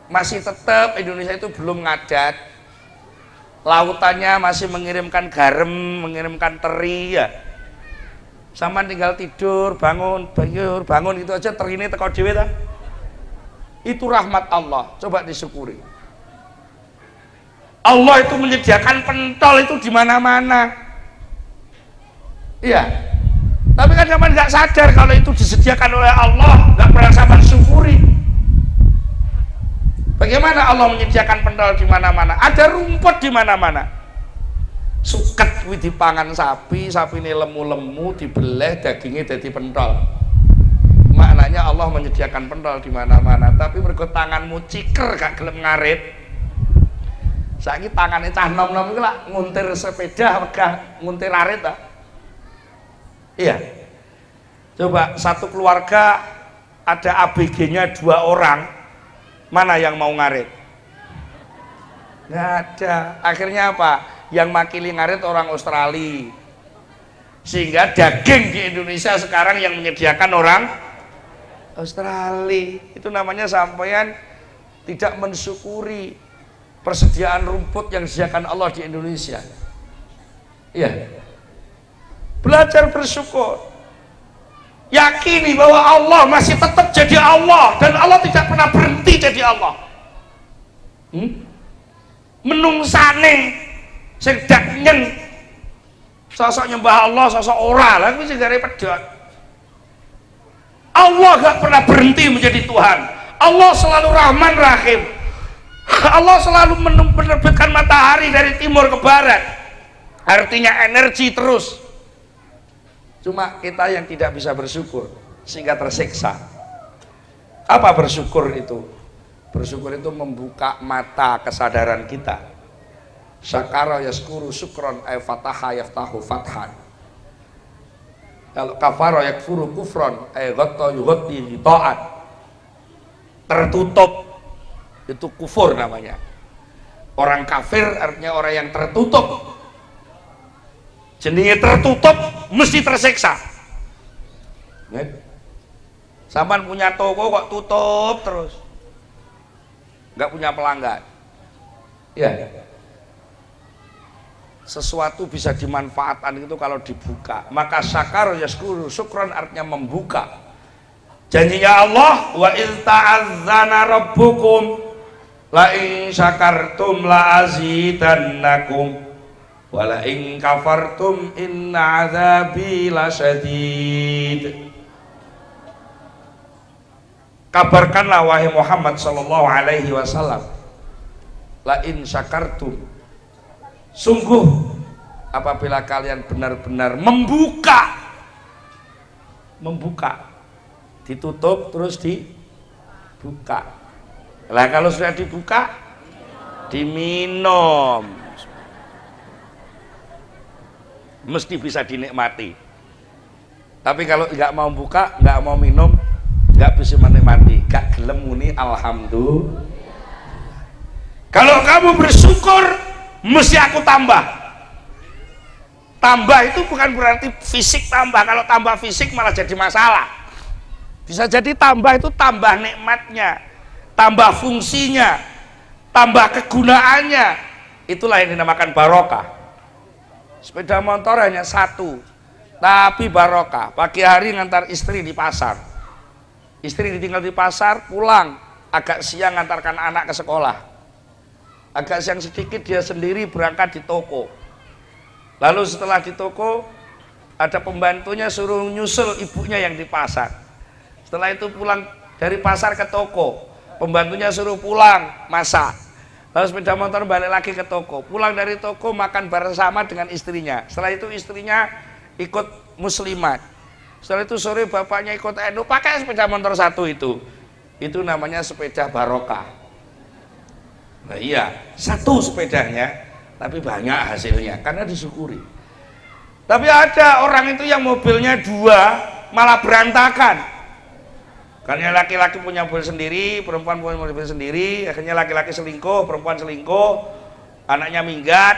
Masih tetap Indonesia itu belum ngadat. Lautannya masih mengirimkan garam, mengirimkan teri ya. Sama tinggal tidur, bangun itu aja terine teko dhewe ta. Itu rahmat Allah, coba disyukuri. Allah itu menyediakan pentol itu di mana-mana. Iya. Tapi kan zaman nggak sadar kalau itu disediakan oleh Allah, nggak pernah sabar syukuri. Bagaimana Allah menyediakan pentol di mana-mana? Ada rumput di mana-mana. Suket kuwi dipangan sapi, sapine lemu-lemu dibeleh, dagingnya jadi pentol. Maknanya Allah menyediakan pentol di mana-mana. Tapi mergo tanganmu ciker gak gelem ngarit. Saiki tangane cah nom-nom iku lak nguntir sepeda wegah nguntir arit ta. Iya. Coba satu keluarga ada ABG-nya 2 orang. Mana yang mau ngarit? Nggak ada. Akhirnya apa? Yang makili ngarit orang Australia. Sehingga daging di Indonesia sekarang yang menyediakan orang Australia. Itu namanya sampean tidak mensyukuri persediaan rumput yang disediakan Allah di Indonesia. Iya. Belajar bersyukur. Yakini bahwa Allah masih tetap jadi Allah dan Allah tidak pernah berhenti jadi Allah. Menungsane sing dak nyen sosok nyembah Allah, sosok ora lah kuwi sing gare pedhot. Allah gak pernah berhenti menjadi Tuhan. Allah selalu Rahman Rahim. Allah selalu menerbitkan matahari dari timur ke barat. Artinya energi terus. Cuma kita yang tidak bisa bersyukur sehingga tersiksa. Apa bersyukur itu? Bersyukur itu membuka mata kesadaran kita. Syakara yaskuru syukron ay fataha yaftahu fathan. Kalau kafara yakfuru kufron ay ghatta yughatti ghita'at. Tertutup itu kufur namanya. Orang kafir artinya orang yang tertutup. Jenenge tertutup mesti tersiksa. Sampan punya toko kok tutup terus, nggak punya pelanggan. Ya, sesuatu bisa dimanfaatkan itu kalau dibuka. Maka syakar yaskuru syukron artinya membuka. Janjinya Allah, wa iz ta'azzana rabbukum la in syakartum la azidannakum wa la in kafartum inna azabi lasyadid. Kabarkanlah wahai Muhammad sallallahu alaihi wasallam, la in syakartum, sungguh apabila kalian benar-benar membuka, ditutup terus dibuka. Lah kalau sudah dibuka, diminum, mesti bisa dinikmati. Tapi kalau nggak mau buka, nggak mau minum, nggak bisa menikmati, gak gelem muni alhamdulillah. Kalau kamu bersyukur, mesti aku tambah. Tambah itu bukan berarti fisik tambah. Kalau tambah fisik malah jadi masalah. Bisa jadi tambah itu tambah nikmatnya, tambah fungsinya, tambah kegunaannya. Itulah yang dinamakan barokah. Sepeda motor hanya satu, tapi barokah. Pagi hari ngantar istri di pasar, istri ditinggal di pasar, pulang agak siang ngantarkan anak ke sekolah, agak siang sedikit dia sendiri berangkat di toko. Lalu setelah di toko ada pembantunya suruh nyusul ibunya yang di pasar. Setelah itu pulang dari pasar ke toko, pembantunya suruh pulang masak. Lalu sepeda motor balik lagi ke toko, pulang dari toko makan bersama dengan istrinya. Setelah itu istrinya ikut muslimat. Setelah itu sore bapaknya ikut NU, pakai sepeda motor satu itu namanya sepeda barokah. Nah iya, satu sepedanya tapi banyak hasilnya karena disyukuri. Tapi ada orang itu yang mobilnya dua malah berantakan. Karena laki-laki punya mobil sendiri, perempuan punya mobil sendiri, akhirnya laki-laki selingkuh, perempuan selingkuh, anaknya minggat,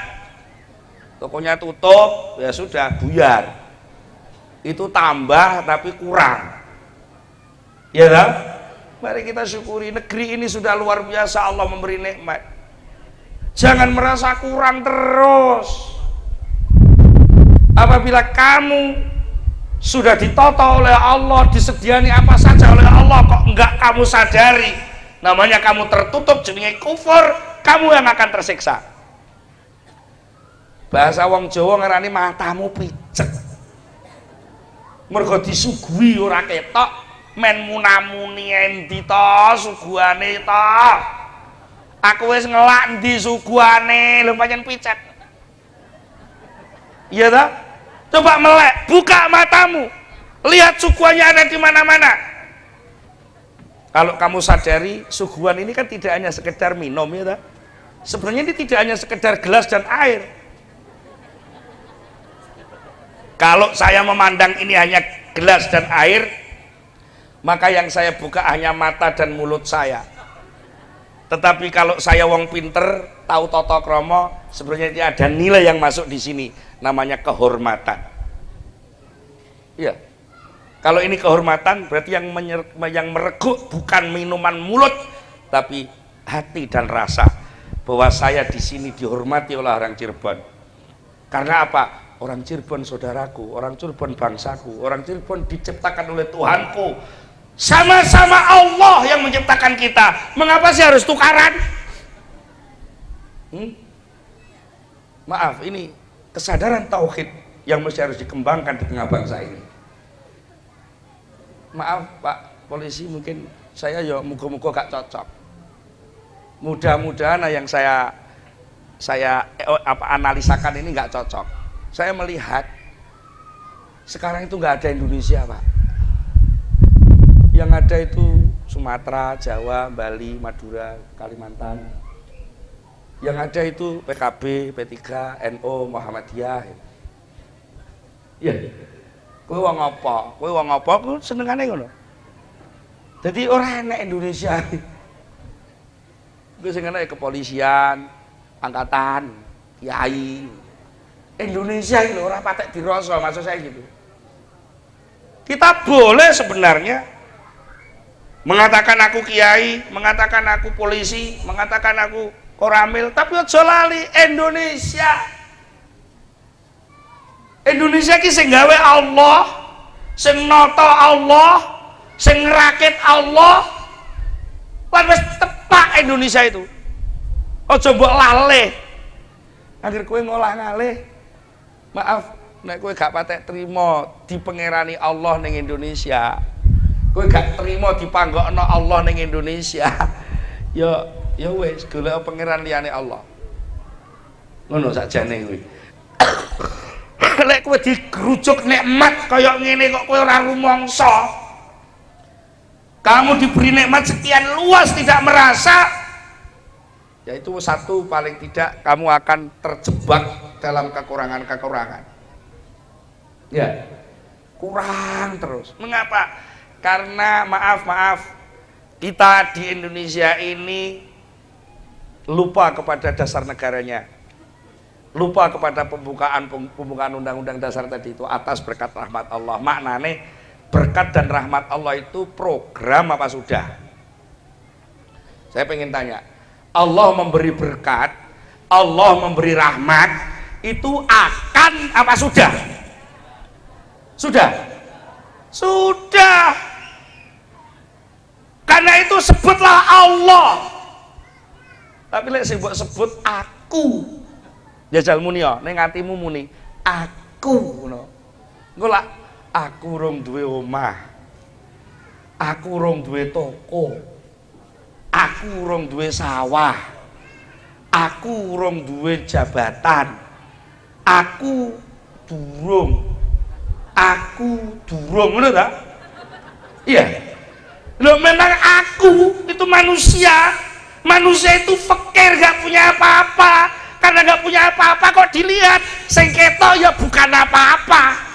tokonya tutup, ya sudah buyar. Itu tambah tapi kurang. Ya kan? Mari kita syukuri, negeri ini sudah luar biasa Allah memberi nikmat. Jangan merasa kurang terus. Apabila kamu sudah ditata oleh Allah, disediani apa saja oleh Allah, kok enggak kamu sadari, namanya kamu tertutup, jenenge kufur, kamu yang akan tersiksa. Bahasa wong Jawa ngarani matamu picek. Mergo disuguhi ora ketok, men munamuni endi to suguhane to. Aku wis ngelak ndi suguhane, lho pancen picek. Iya ta? Coba melek, buka matamu, lihat suguhannya ada di mana-mana. Kalau kamu sadari, suguhan ini kan tidak hanya sekedar minum, ya tak? Sebenarnya ini tidak hanya sekedar gelas dan air. Kalau saya memandang ini hanya gelas dan air, maka yang saya buka hanya mata dan mulut saya. Tetapi kalau saya wong pinter, tahu tata krama, sebenarnya ada nilai yang masuk di sini, namanya kehormatan. Iya. Kalau ini kehormatan, berarti yang mereguk bukan minuman mulut, tapi hati dan rasa bahwa saya di sini dihormati oleh orang Cirebon. Karena apa? Orang Cirebon saudaraku, orang Cirebon bangsaku, orang Cirebon diciptakan oleh Tuhanku. Sama-sama Allah yang menciptakan kita. Mengapa sih harus tukaran? Maaf, ini kesadaran tauhid yang mesti harus dikembangkan di tengah bangsa ini. Maaf Pak Polisi, mungkin saya ya muga-muga gak cocok. Mudah-mudahan yang saya analisakan ini gak cocok. Saya melihat sekarang itu gak ada Indonesia Pak. Yang ada itu Sumatera, Jawa, Bali, Madura, Kalimantan. Yang ada itu PKB, P3, NU, Muhammadiyah. Iya. Kowe wong apa? Kowe wong apa? Ku senengane ngono. Jadi ora enak Indonesia. Kowe sing enak kepolisian, angkatan, kiai. Indonesia ini ora patek dirasa, maksud saya gitu. Kita boleh sebenarnya mengatakan aku kiai, mengatakan aku polisi, mengatakan aku koramil, tapi aja lali Indonesia. Indonesia ki sing gawe Allah, sing nata Allah, Sing ngerakit Allah lan wis tepak Indonesia itu. Aja mbok laleh. Akhir kowe ngolah ngalih. Maaf, nek kowe gak patek trima dipengerani Allah ning Indonesia. Kowe gak trima dipanggokno Allah ning Indonesia. Ya wis golek pangeran liyane Allah. Ngono sakjane kuwi. Lek kowe digrujuk nikmat kaya ngene kok kowe ora rumangsa. Kamu diberi nikmat sekian luas tidak merasa, yaitu satu paling tidak kamu akan terjebak dalam kekurangan-kekurangan. Ya, kurang terus. Mengapa? Karena maaf kita di Indonesia ini lupa kepada dasar negaranya, lupa kepada pembukaan undang-undang dasar tadi itu atas berkat rahmat Allah. Maknane berkat dan rahmat Allah itu program apa sudah? Saya pengen tanya, Allah memberi berkat, Allah memberi rahmat itu akan apa sudah? Sudah? Sudah. Karena itu sebutlah Allah. Tapi lek sing mbok sebut aku. Jajal muni ya, ning atimu muni aku ngono. Engko lak aku rong duwe omah, aku rong duwe toko, aku rong duwe sawah, aku rong duwe jabatan, aku durung, ngono ta? Iya. Loh memang aku itu manusia itu fakir, gak punya apa-apa. Karena gak punya apa-apa kok dilihat sing ketok ya bukan apa-apa.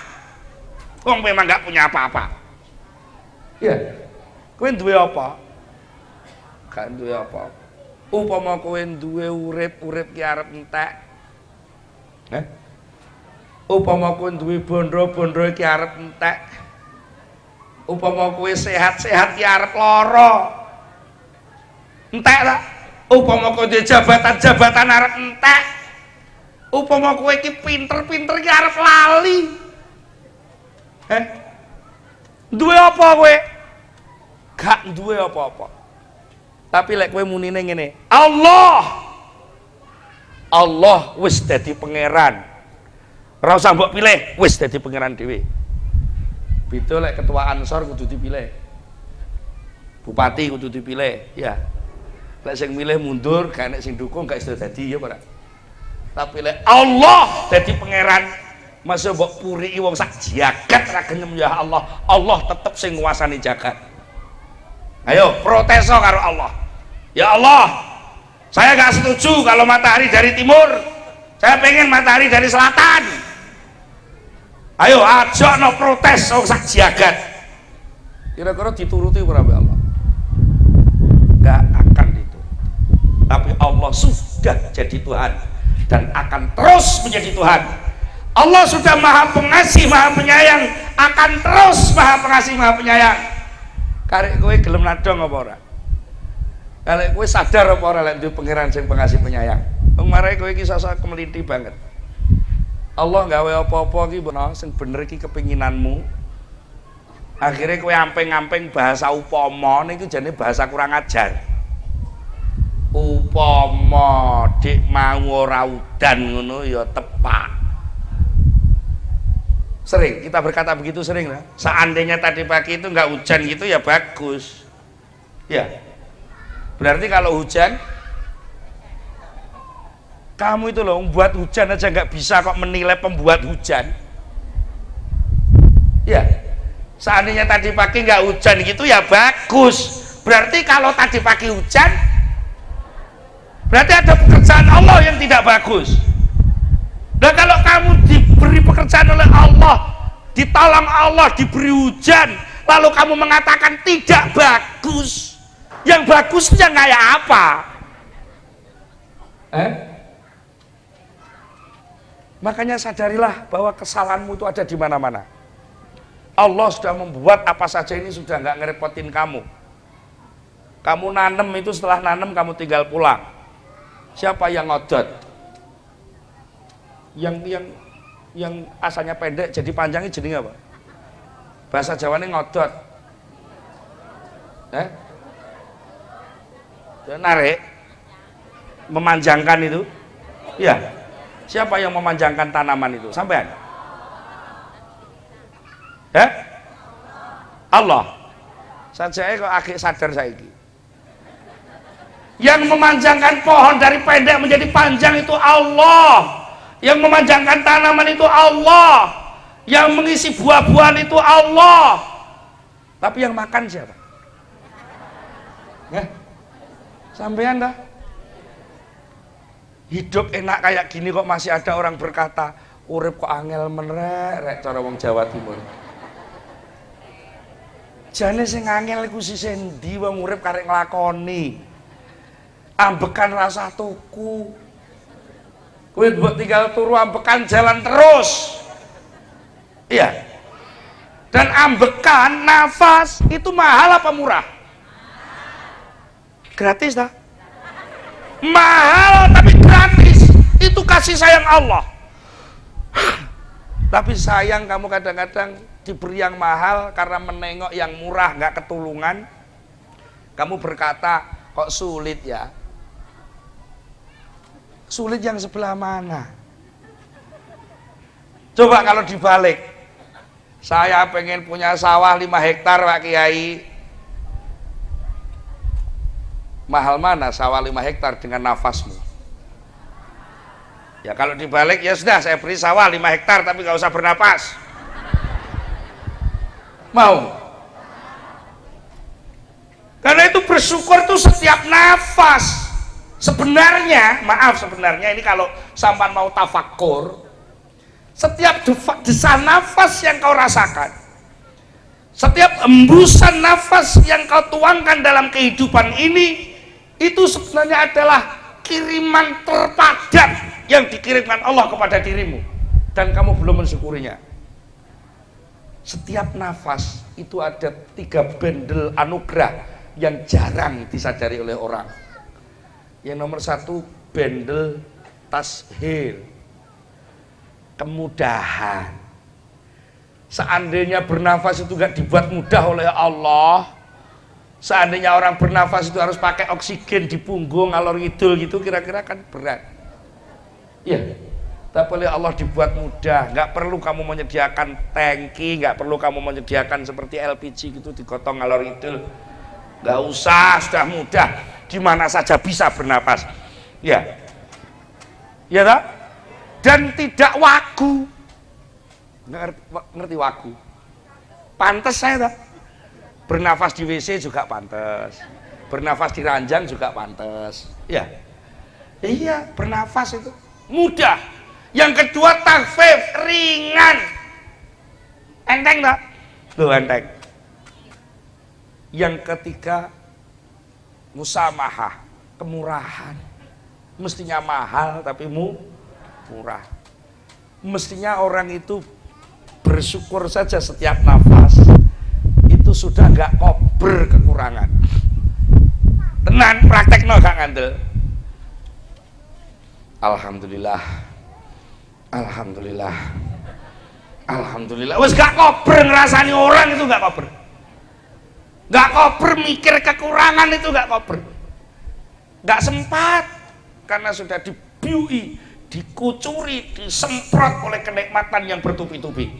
Wong memang gak punya apa-apa. Iya. Kowe duwe apa? Gak duwe apa. Upama kowe duwe urip ki arep entek. Upama kowe duwe bondo ki arep entek. Upama kowe sehat ki arep lara. Entek ta? Upama kowe duwe jabatan arep entek. Upama kowe iki pinter ki arep lali. Duwe apa kowe? Gak duwe apa-apa. Tapi lek kowe munine ngene, Allah wis dadi pangeran. Ora usah mbok pilih, wis dadi pangeran dhewe. Beda lek ketua Ansor kudu dipilih. Bupati kudu dipilih, ya. Lek sing milih mundur, gak nek sing dukung gak iso dadi ya ora. Tapi lek Allah dadi pangeran, masa mbok puri wong sak jagat ra gelem ya Allah tetep sing nguasani jagat. Ayo protes karo Allah. Ya Allah, saya gak setuju kalau matahari dari timur, saya pengen matahari dari selatan. Ayo ajak no protes wong sak jagat. Kira-kira dituruti ora Allah? Gak akan dituruti. Tapi Allah sudah jadi Tuhan dan akan terus menjadi Tuhan. Allah sudah maha pengasih, maha penyayang, akan terus maha pengasih, maha penyayang. Karek kowe gelem nadong apa ora? Karek kowe sadar apa ora lek duwe pangeran sing pengasih penyayang? Wong mare kowe iki sosok kemeliti banget. Allah gawe apa-apa ki bener sing bener iki kepinginanmu. Akhirnya kowe amping-amping bahasa upama niku jane bahasa kurang ajar. Upama dik mau ora udan ngono ya tepak. Sering kita berkata begitu, sering lah. Seandainya tadi pagi itu nggak hujan gitu ya bagus. Ya. Berarti kalau hujan, kamu itu loh membuat hujan aja nggak bisa kok menilai pembuat hujan. Ya. Seandainya tadi pagi nggak hujan gitu ya bagus. Berarti kalau tadi pagi hujan, berarti ada pekerjaan Allah yang tidak bagus. Dan kalau kamu diberi pekerjaan oleh Allah, ditolong Allah, diberi hujan, lalu kamu mengatakan tidak bagus, yang bagusnya kayak apa? Makanya sadarilah bahwa kesalahanmu itu ada di mana-mana. Allah sudah membuat apa saja ini sudah nggak ngerepotin kamu. Kamu nanem itu, setelah nanem kamu tinggal pulang. Siapa yang ngodot? Yang asalnya pendek jadi panjangnya jenenge apa? Bahasa Jawane ngodot. Narik, memanjangkan itu, ya. Siapa yang memanjangkan tanaman itu? Sampean? Allah. Saja kok akhir sadar saiki. Yang memanjangkan pohon dari pendek menjadi panjang itu Allah. Yang memanjangkan tanaman itu Allah. Yang mengisi buah-buahan itu Allah. Tapi yang makan siapa? Sampean dah. Hidup enak kayak gini kok masih ada orang berkata, urip kok angel menrek cara wong Jawa Timur. Jane sing angel iku sisi endi wong urip karek nglakoni. Ambekan rasa tuku. Kowe mbok tinggal turu ambekan jalan terus. Iya. Dan ambekan nafas itu mahal apa murah? Gratis dah. Mahal tapi gratis. Itu kasih sayang Allah. Tapi sayang kamu kadang-kadang diberi yang mahal karena menengok yang murah nggak ketulungan. Kamu berkata kok sulit ya. Sulit yang sebelah mana? Coba kalau dibalik, saya pengen punya sawah 5 hektar Pak Kiai. Mahal mana sawah 5 hektar dengan nafasmu? Ya kalau dibalik ya sudah, saya beri sawah 5 hektar tapi gak usah bernapas. Mau? Karena itu bersyukur tuh setiap nafas. Sebenarnya, maaf sebenarnya ini kalau sampan mau tafakur, setiap desah nafas yang kau rasakan, setiap embusan nafas yang kau tuangkan dalam kehidupan ini, itu sebenarnya adalah kiriman terpadat yang dikirimkan Allah kepada dirimu dan kamu belum mensyukurinya. Setiap nafas itu ada 3 bendel anugerah yang jarang disadari oleh orang. Yang nomor 1 bendel tashil, kemudahan. Seandainya bernafas itu gak dibuat mudah oleh Allah, seandainya orang bernafas itu harus pakai oksigen di punggung ngalor ngidul gitu, kira-kira kan berat. Iya. Tapi oleh Allah dibuat mudah, nggak perlu kamu menyediakan tangki, nggak perlu kamu menyediakan seperti LPG gitu digotong ngalor ngidul, nggak usah, sudah mudah, di mana saja bisa bernapas, ya, ya tak? Dan tidak wagu, ngerti wagu? Pantes saya tak? Bernafas di WC juga pantes, bernafas di ranjang juga pantes, ya, iya, bernafas itu mudah. Yang kedua takhfif, ringan, enteng tak? Tuh enteng. Yang ketiga musamahah, kemurahan. Mestinya mahal tapi murah. Mestinya orang itu bersyukur saja setiap nafas itu sudah gak kober kekurangan. Tenan praktekno gak ngandel. Alhamdulillah. Alhamdulillah. Alhamdulillah. Wes gak kober ngerasani orang itu gak kober. Gak kober mikir kekurangan itu gak kober. Gak sempat karena sudah dibiui, dikucuri, disemprot oleh kenikmatan yang bertubi-tubi.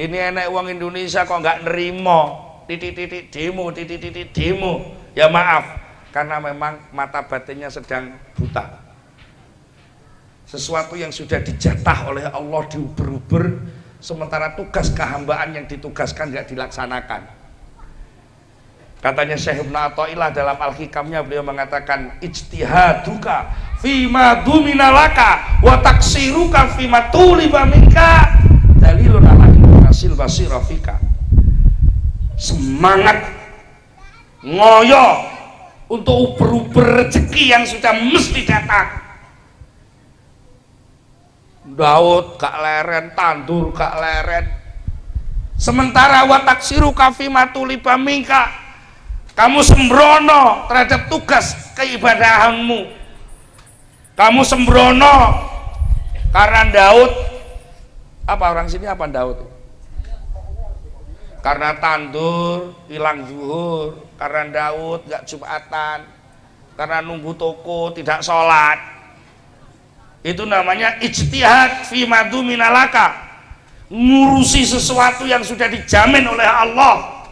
Ini enek uang Indonesia kok gak nerimo titik-titik demo, titik-titik demo. Ya maaf, karena memang mata batinnya sedang buta. Sesuatu yang sudah dijatah oleh Allah diuber-uber, sementara tugas kehambaan yang ditugaskan tidak dilaksanakan. Katanya Syekh Ibnu Athaillah dalam Al-Hikamnya, beliau mengatakan ijtihaduka fima duminalaka wa taksiruka fima tuliba minka dalilun ala hasil basira fika. Semangat ngoyo untuk uber-uber rezeki yang sudah mesti datang. Daud gak leren, tandur gak leren. Sementara wataksiru kafi matuliba mingka, kamu sembrono terhadap tugas keibadahanmu. Kamu sembrono karena Daud, apa orang sini apa Daud? karena tandur hilang zuhur, karena Daud nggak Jumatan, karena nunggu toko tidak sholat. Itu namanya ijtihad fi madu minalaka, ngurusi sesuatu yang sudah dijamin oleh Allah,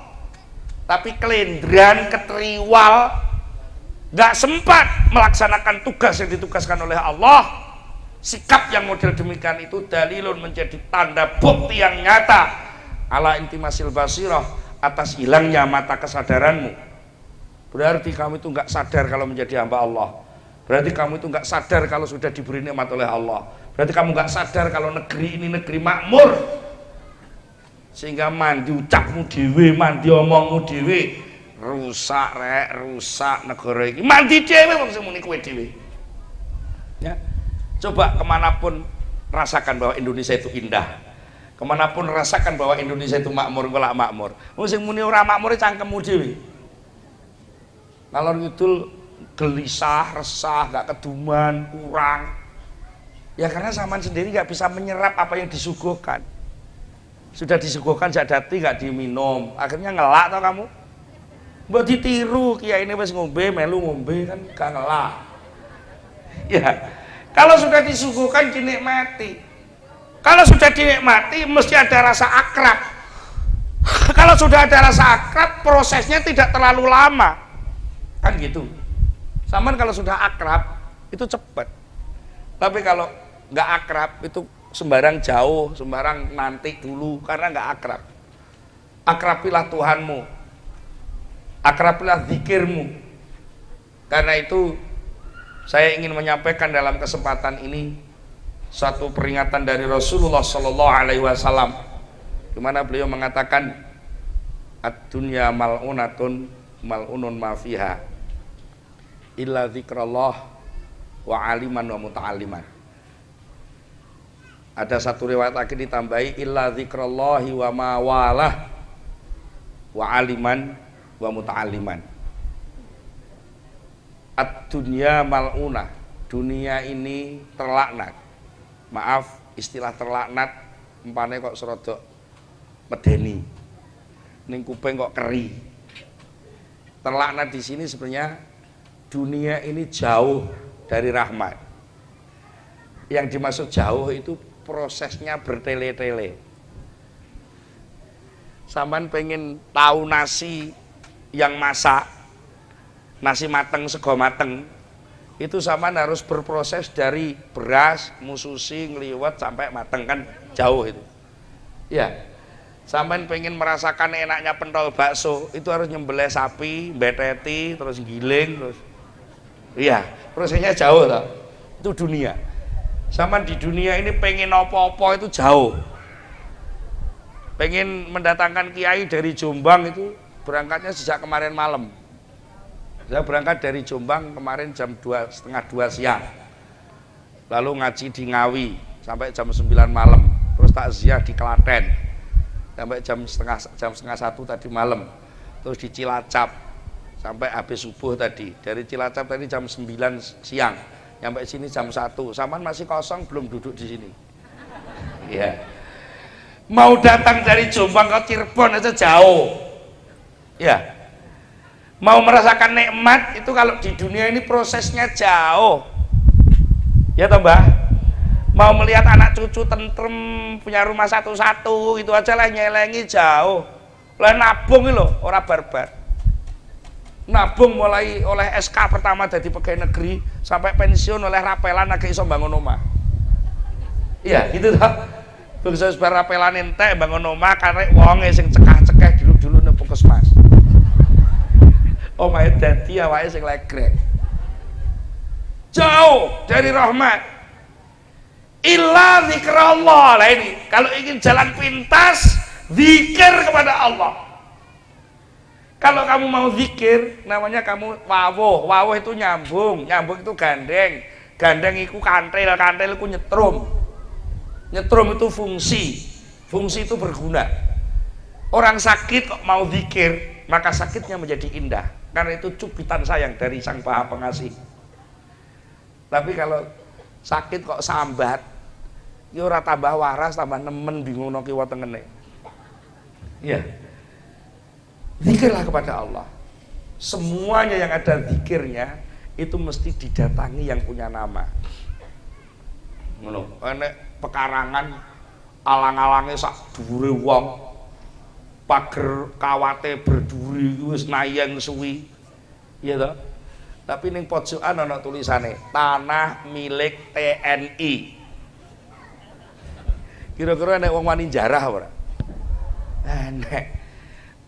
tapi kelendran, keteriwal, nggak sempat melaksanakan tugas yang ditugaskan oleh Allah. Sikap yang model demikian itu dalilun, menjadi tanda bukti yang nyata ala intimasil basirah, atas hilangnya mata kesadaranmu. Berarti kamu itu nggak sadar kalau menjadi hamba Allah. Berarti kamu itu nggak sadar kalau sudah diberi nikmat oleh Allah. Berarti kamu nggak sadar kalau negeri ini negeri makmur, sehingga mandi ucapmu dewe, mandi omongmu dewe, rusak rek, rusak negara ini, mandi dewe wong sing muni kowe dewe. Ya, coba kemanapun rasakan bahwa Indonesia itu indah, kemanapun rasakan bahwa Indonesia itu makmur, golak makmur. Wong sing muni ora makmur cangkemmu dewe. Ngalor ngidul gelisah, resah, gak keduman, kurang. Ya karena sampean sendiri gak bisa menyerap apa yang disuguhkan. Sudah disuguhkan jadati gak diminum, akhirnya ngelak tau kamu. Mbok ditiru, kiai ini wis ngombe, melu ngombe kan gak ngelak. Ya, kalau sudah disuguhkan dinikmati. Kalau sudah dinikmati mesti ada rasa akrab. Kalau sudah ada rasa akrab, prosesnya tidak terlalu lama. Kan gitu. Saman kalau sudah akrab itu cepat, tapi kalau nggak akrab itu sembarang jauh, sembarang nanti dulu, karena nggak akrab. Akrabilah Tuhanmu, akrabilah zikirmu. Karena itu saya ingin menyampaikan dalam kesempatan ini satu peringatan dari Rasulullah Shallallahu Alaihi Wasallam, di mana beliau mengatakan ad-dunya mal'unatun mal'unun ma fiha illa zikrullah wa aliman wa muta'alliman. Ada satu riwayat lagi ditambahi illa zikrullahi wa ma walah wa aliman wa muta'alliman. Ad-dunya mal'unah, dunia ini terlaknat. Maaf, istilah terlaknat empane kok serodok medeni, ning kuping kok keri. Terlaknat di sini sebenarnya dunia ini jauh dari rahmat. Yang dimaksud jauh itu prosesnya bertele-tele. Sampean pengen tahu nasi yang masak, nasi mateng, sego mateng, itu sampean harus berproses dari beras, mususi, ngliwet sampai mateng, kan jauh itu. Ya, sampean pengen merasakan enaknya pentol bakso, itu harus nyembelih sapi, beteti, terus giling, terus iya, prosesnya jauh toh. Itu dunia. Sama di dunia ini pengen apa-apa itu jauh. Pengen mendatangkan kiai dari Jombang itu berangkatnya sejak kemarin malam. Saya berangkat dari Jombang kemarin jam 2:30 siang. Lalu ngaji di Ngawi sampai jam 9 malam. Terus takziah di Klaten sampai jam setengah 1 tadi malam. Terus di Cilacap sampai habis subuh tadi. Dari Cilacap tadi jam 9 siang, sampai sini jam 1. Saman masih kosong, belum duduk di sini. Ya. Mau datang dari Jombang ke Cirebon aja jauh. Ya. Mau merasakan nikmat itu kalau di dunia ini prosesnya jauh. Ya toh, Mbah? Mau melihat anak cucu tentrem, punya rumah satu-satu, itu aja lah nyelengi jauh. Lah nabung lho, ora barbar. Nabung mulai oleh SK pertama dari pegawai negeri sampai pensiun oleh rapelan agak iso bangun omah. Iya, gitu toh. Begitu sebar rapelan entek bangun omah karek wonge sing cekah-cekeh dulu-dulu nang puskesmas. Omahe dadi awake sing legrek. Jauh dari rahmat. Illa zikrullah. Lah ini, kalau ingin jalan pintas, zikir kepada Allah. Kalau kamu mau zikir, namanya kamu wawuh. Wawuh itu nyambung, nyambung itu gandeng. Gandeng itu kantil, kantil itu nyetrum. Nyetrum itu fungsi. Fungsi itu berguna. Orang sakit kok mau zikir, maka sakitnya menjadi indah. Karena itu cubitan sayang dari Sang Maha Pengasih. Tapi kalau sakit kok sambat, ya ora tambah waras, tambah nemen bingung no kiwa tengene. Iya. Zikirlah kepada Allah. Semuanya yang ada zikirnya itu mesti didatangi yang punya nama. Ngono, enek pekarangan alang-alange sak dhuwure wong. Pager kawate berduri wis nayeng suwi. Iya toh? Tapi ning pojokan ana tulisane tanah milik TNI. Kira-kira nek wong wani jarah ora? Nek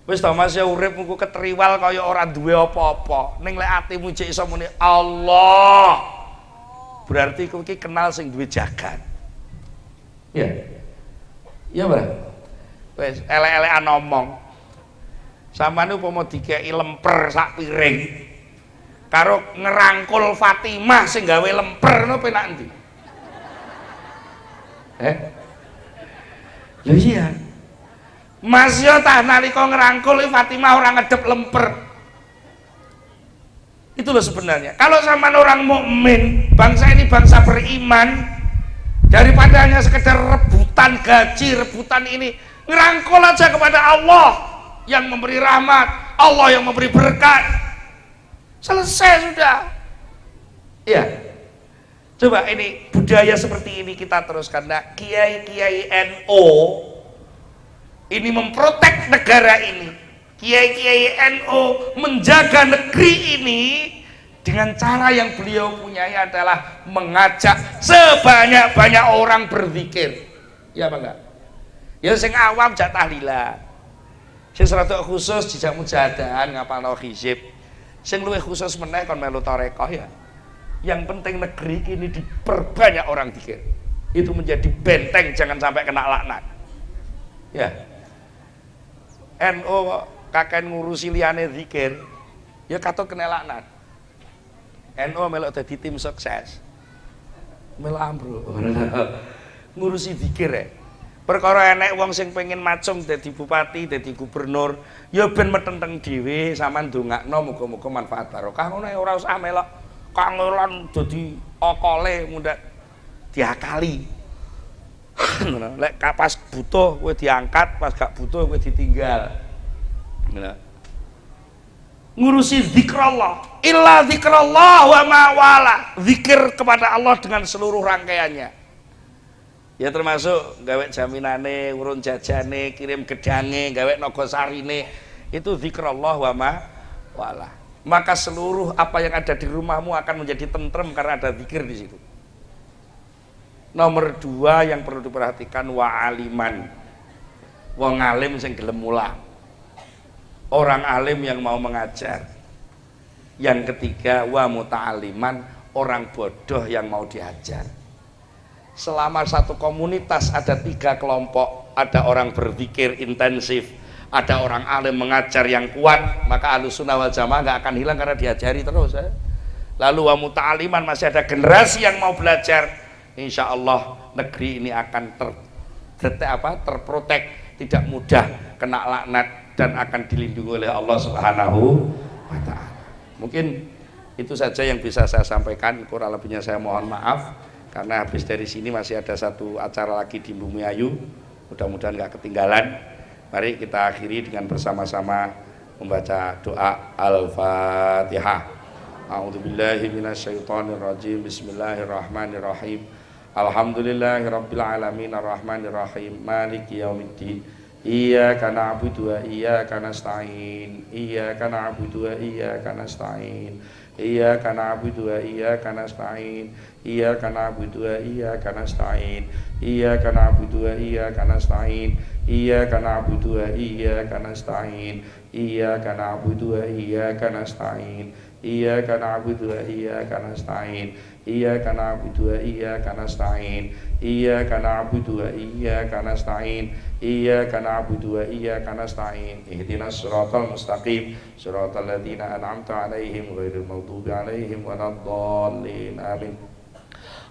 wis to Mas ya urip muku ketriwal kaya ora duwe apa-apa. Ning lek atimu jek iso muni Allah. Berarti kowe iki kenal sing duwe jagat. Ya. Iya, Bro. Wis elek-elekan ngomong. Sampeyan upama dikeki lemper sak piring karo ngerangkul Fatimah sing gawe lemper no penak endi? Lho iya. Mas yo tah nalika ngerangkul Fatimah ora ngedep lemper. Itu loh sebenarnya. Kalau sama orang mukmin, bangsa ini bangsa beriman, daripada hanya sekedar rebutan gaji, rebutan ini, ngerangkul aja kepada Allah yang memberi rahmat, Allah yang memberi berkat. Selesai sudah. Ya. Coba ini budaya seperti ini kita teruskan. Nah, kiai-kiai NU ini memprotek negara ini. Kiai-kiai NU menjaga negeri ini dengan cara yang beliau punyai adalah mengajak sebanyak-banyak orang berzikir. Ya apa enggak? Ya sing awam jak tahlilan. Sing rada khusus dijak mujahadah ngapalno hizib. Sing luwih khusus meneh kon melu tarekah ya. Yang penting negeri ini diperbanyak orang zikir. Itu menjadi benteng jangan sampai kena laknat. Ya. NU kakek ngurusi liyane zikir, ya katut kena laknat. NU melok dadi tim sukses. Melok bro. Ngurusi zikir ya. Perkara enek wong sing pengen macung dadi bupati, dadi gubernur, ya ben metenteng dhewe sampean ndongakno muga-muga manfaat barokah ngono ora usah melok kangelan dadi okole mundak diakali. Lek pas butuh kowe diangkat, pas gak butuh kowe ditinggal. Nah. Ngurusi zikrullah, illa zikrullah wa ma wala. Zikir kepada Allah dengan seluruh rangkaiannya. Ya termasuk gawe jaminane, urun jajane, kirim gedange, gawe nogosarine, itu zikrullah wa ma wala. Maka seluruh apa yang ada di rumahmu akan menjadi tentrem karena ada zikir di situ. Nomor 2 yang perlu diperhatikan wa aliman. Wong alim sing gelem mulang. Orang alim yang mau mengajar. Yang ketiga wa muta'aliman, orang bodoh yang mau diajar. Selama satu komunitas ada 3 kelompok, ada orang berzikir intensif, ada orang alim mengajar yang kuat, maka Ahlussunnah wal Jamaah nggak akan hilang karena diajari terus. Lalu wa muta'aliman, masih ada generasi yang mau belajar. Insya Allah negeri ini akan terprotek, tidak mudah kena laknat dan akan dilindungi oleh Allah Subhanahu wa Ta'ala. Mungkin itu saja yang bisa saya sampaikan, kurang lebihnya saya mohon maaf karena habis dari sini masih ada satu acara lagi di Bumi Ayu, mudah-mudahan gak ketinggalan. Mari kita akhiri dengan bersama-sama membaca doa Al-Fatihah. A'udzubillahi minasyaitonirrajim. Bismillahirrahmanirrahim. Alhamdulillahirabbil alamin arrahmanir rahim maliki yaumiddin. Iyyaka na'budu wa iyyaka nasta'in. Iyyaka na'budu wa iyyaka nasta'in. Iyyaka na'budu wa iyyaka nasta'in. Iyyaka na'budu wa iyyaka nasta'in. Iyyaka na'budu wa iyyaka nasta'in. Iyyaka na'budu wa iyyaka nasta'in. Iyyaka na'budu wa iyyaka nasta'in. Iyyaka na'budu wa iyyaka nasta'in. Iyyaka na'budu wa iyyaka nasta'in. Iyyaka na'budu wa iyyaka nasta'in. Iyyaka na'budu wa iyyaka nasta'in. Ihdinas siratal mustaqim, siratal ladzina an'amta 'alaihim ghairil maghdubi 'alaihim waladdallin. Amin.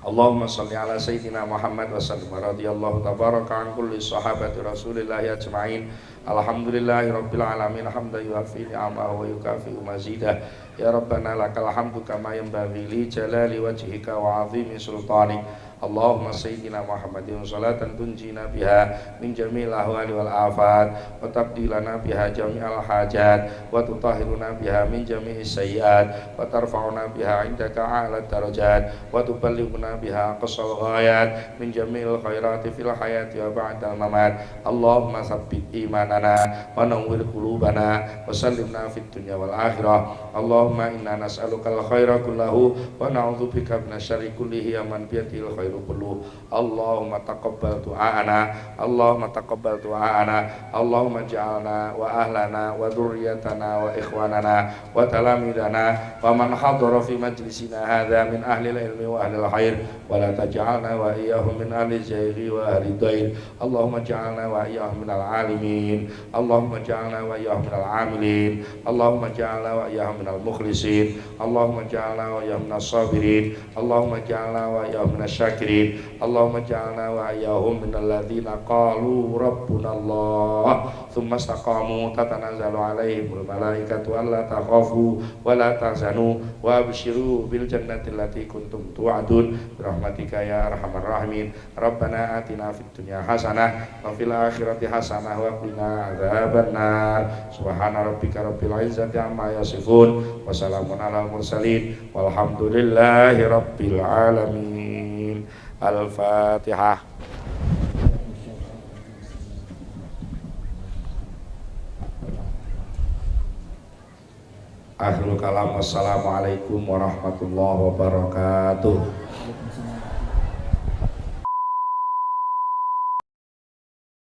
Allahumma shalli ala sayyidina Muhammad wa sallim radhiyallahu tabaraka an kulli sahabati Rasulillah ajma'in. Alhamdulillahi rabbil alamin hamdan yuafi ni'amahu wa yukafi'u mazidah. Ya Rabbana lakal hamdu kama yanbaghi li jalali wajhika wa 'azimi sultanik. Allahumma sayyidina Muhammadin salatan tunjina biha min jami'il ahwali wal afat wa tabdilana biha jami'al hajat wa tutahhiruna biha min jami'is sayyiat wa tarfa'una biha 'indaka a'la darajat wa tuballighuna biha aqsal ghayat min jami'il khairati fil hayati wa ba'dal mamat. Allahumma tsabbit imanana wa nawwir qulubana wa sallimna fid dunya wal akhirah. Allahumma inna nas'aluka al khaira kullahu wa na'udzubika minasyarri kullihi man biyadihil khairu kulluh. Allahumma taqabbal du'ana, Allahumma taqabbal du'ana, Allahumma ja'alna wa ahlana wa dzurriyyatana wa ikhwanana wa talamidana wa man hadara fi majlisina hadza min ahli ilmi wa ahli khair wa la taj'alna wa iyyahum min ahli zayghi wa ahli dain. Allahumma ja'alna wa iyyahum minal alimin, Allahumma ja'alna wa iyyahum minal amilin, Allahumma ja'alna wa iyyahum minal mukhlisin, Allahumma ja'alna wa iyyahum minas sabirin, Allahumma ja'alna wa iyyahum minasy syakirin, Allahumma ja'alna wa iyyahum minal ladzina qalu rabbuna Allah tsumma istaqamu tatanazzalu alaihimul malaikatu alla takhafu wa la tahzanu wa abshiru bil jannati allati kuntum tu'adun birahmatika ya arhamar rahimin. Rabbana atina fid dunya hasanah wa fil akhirati hasanah wa qina adzabannar. Subhana rabbika rabbil izzati amma yasifun wa salamun alal mursalin walhamdulillahi rabbil alamin. Al-Fatihah. Akhirul kalam, wassalamualaikum warahmatullahi wabarakatuh.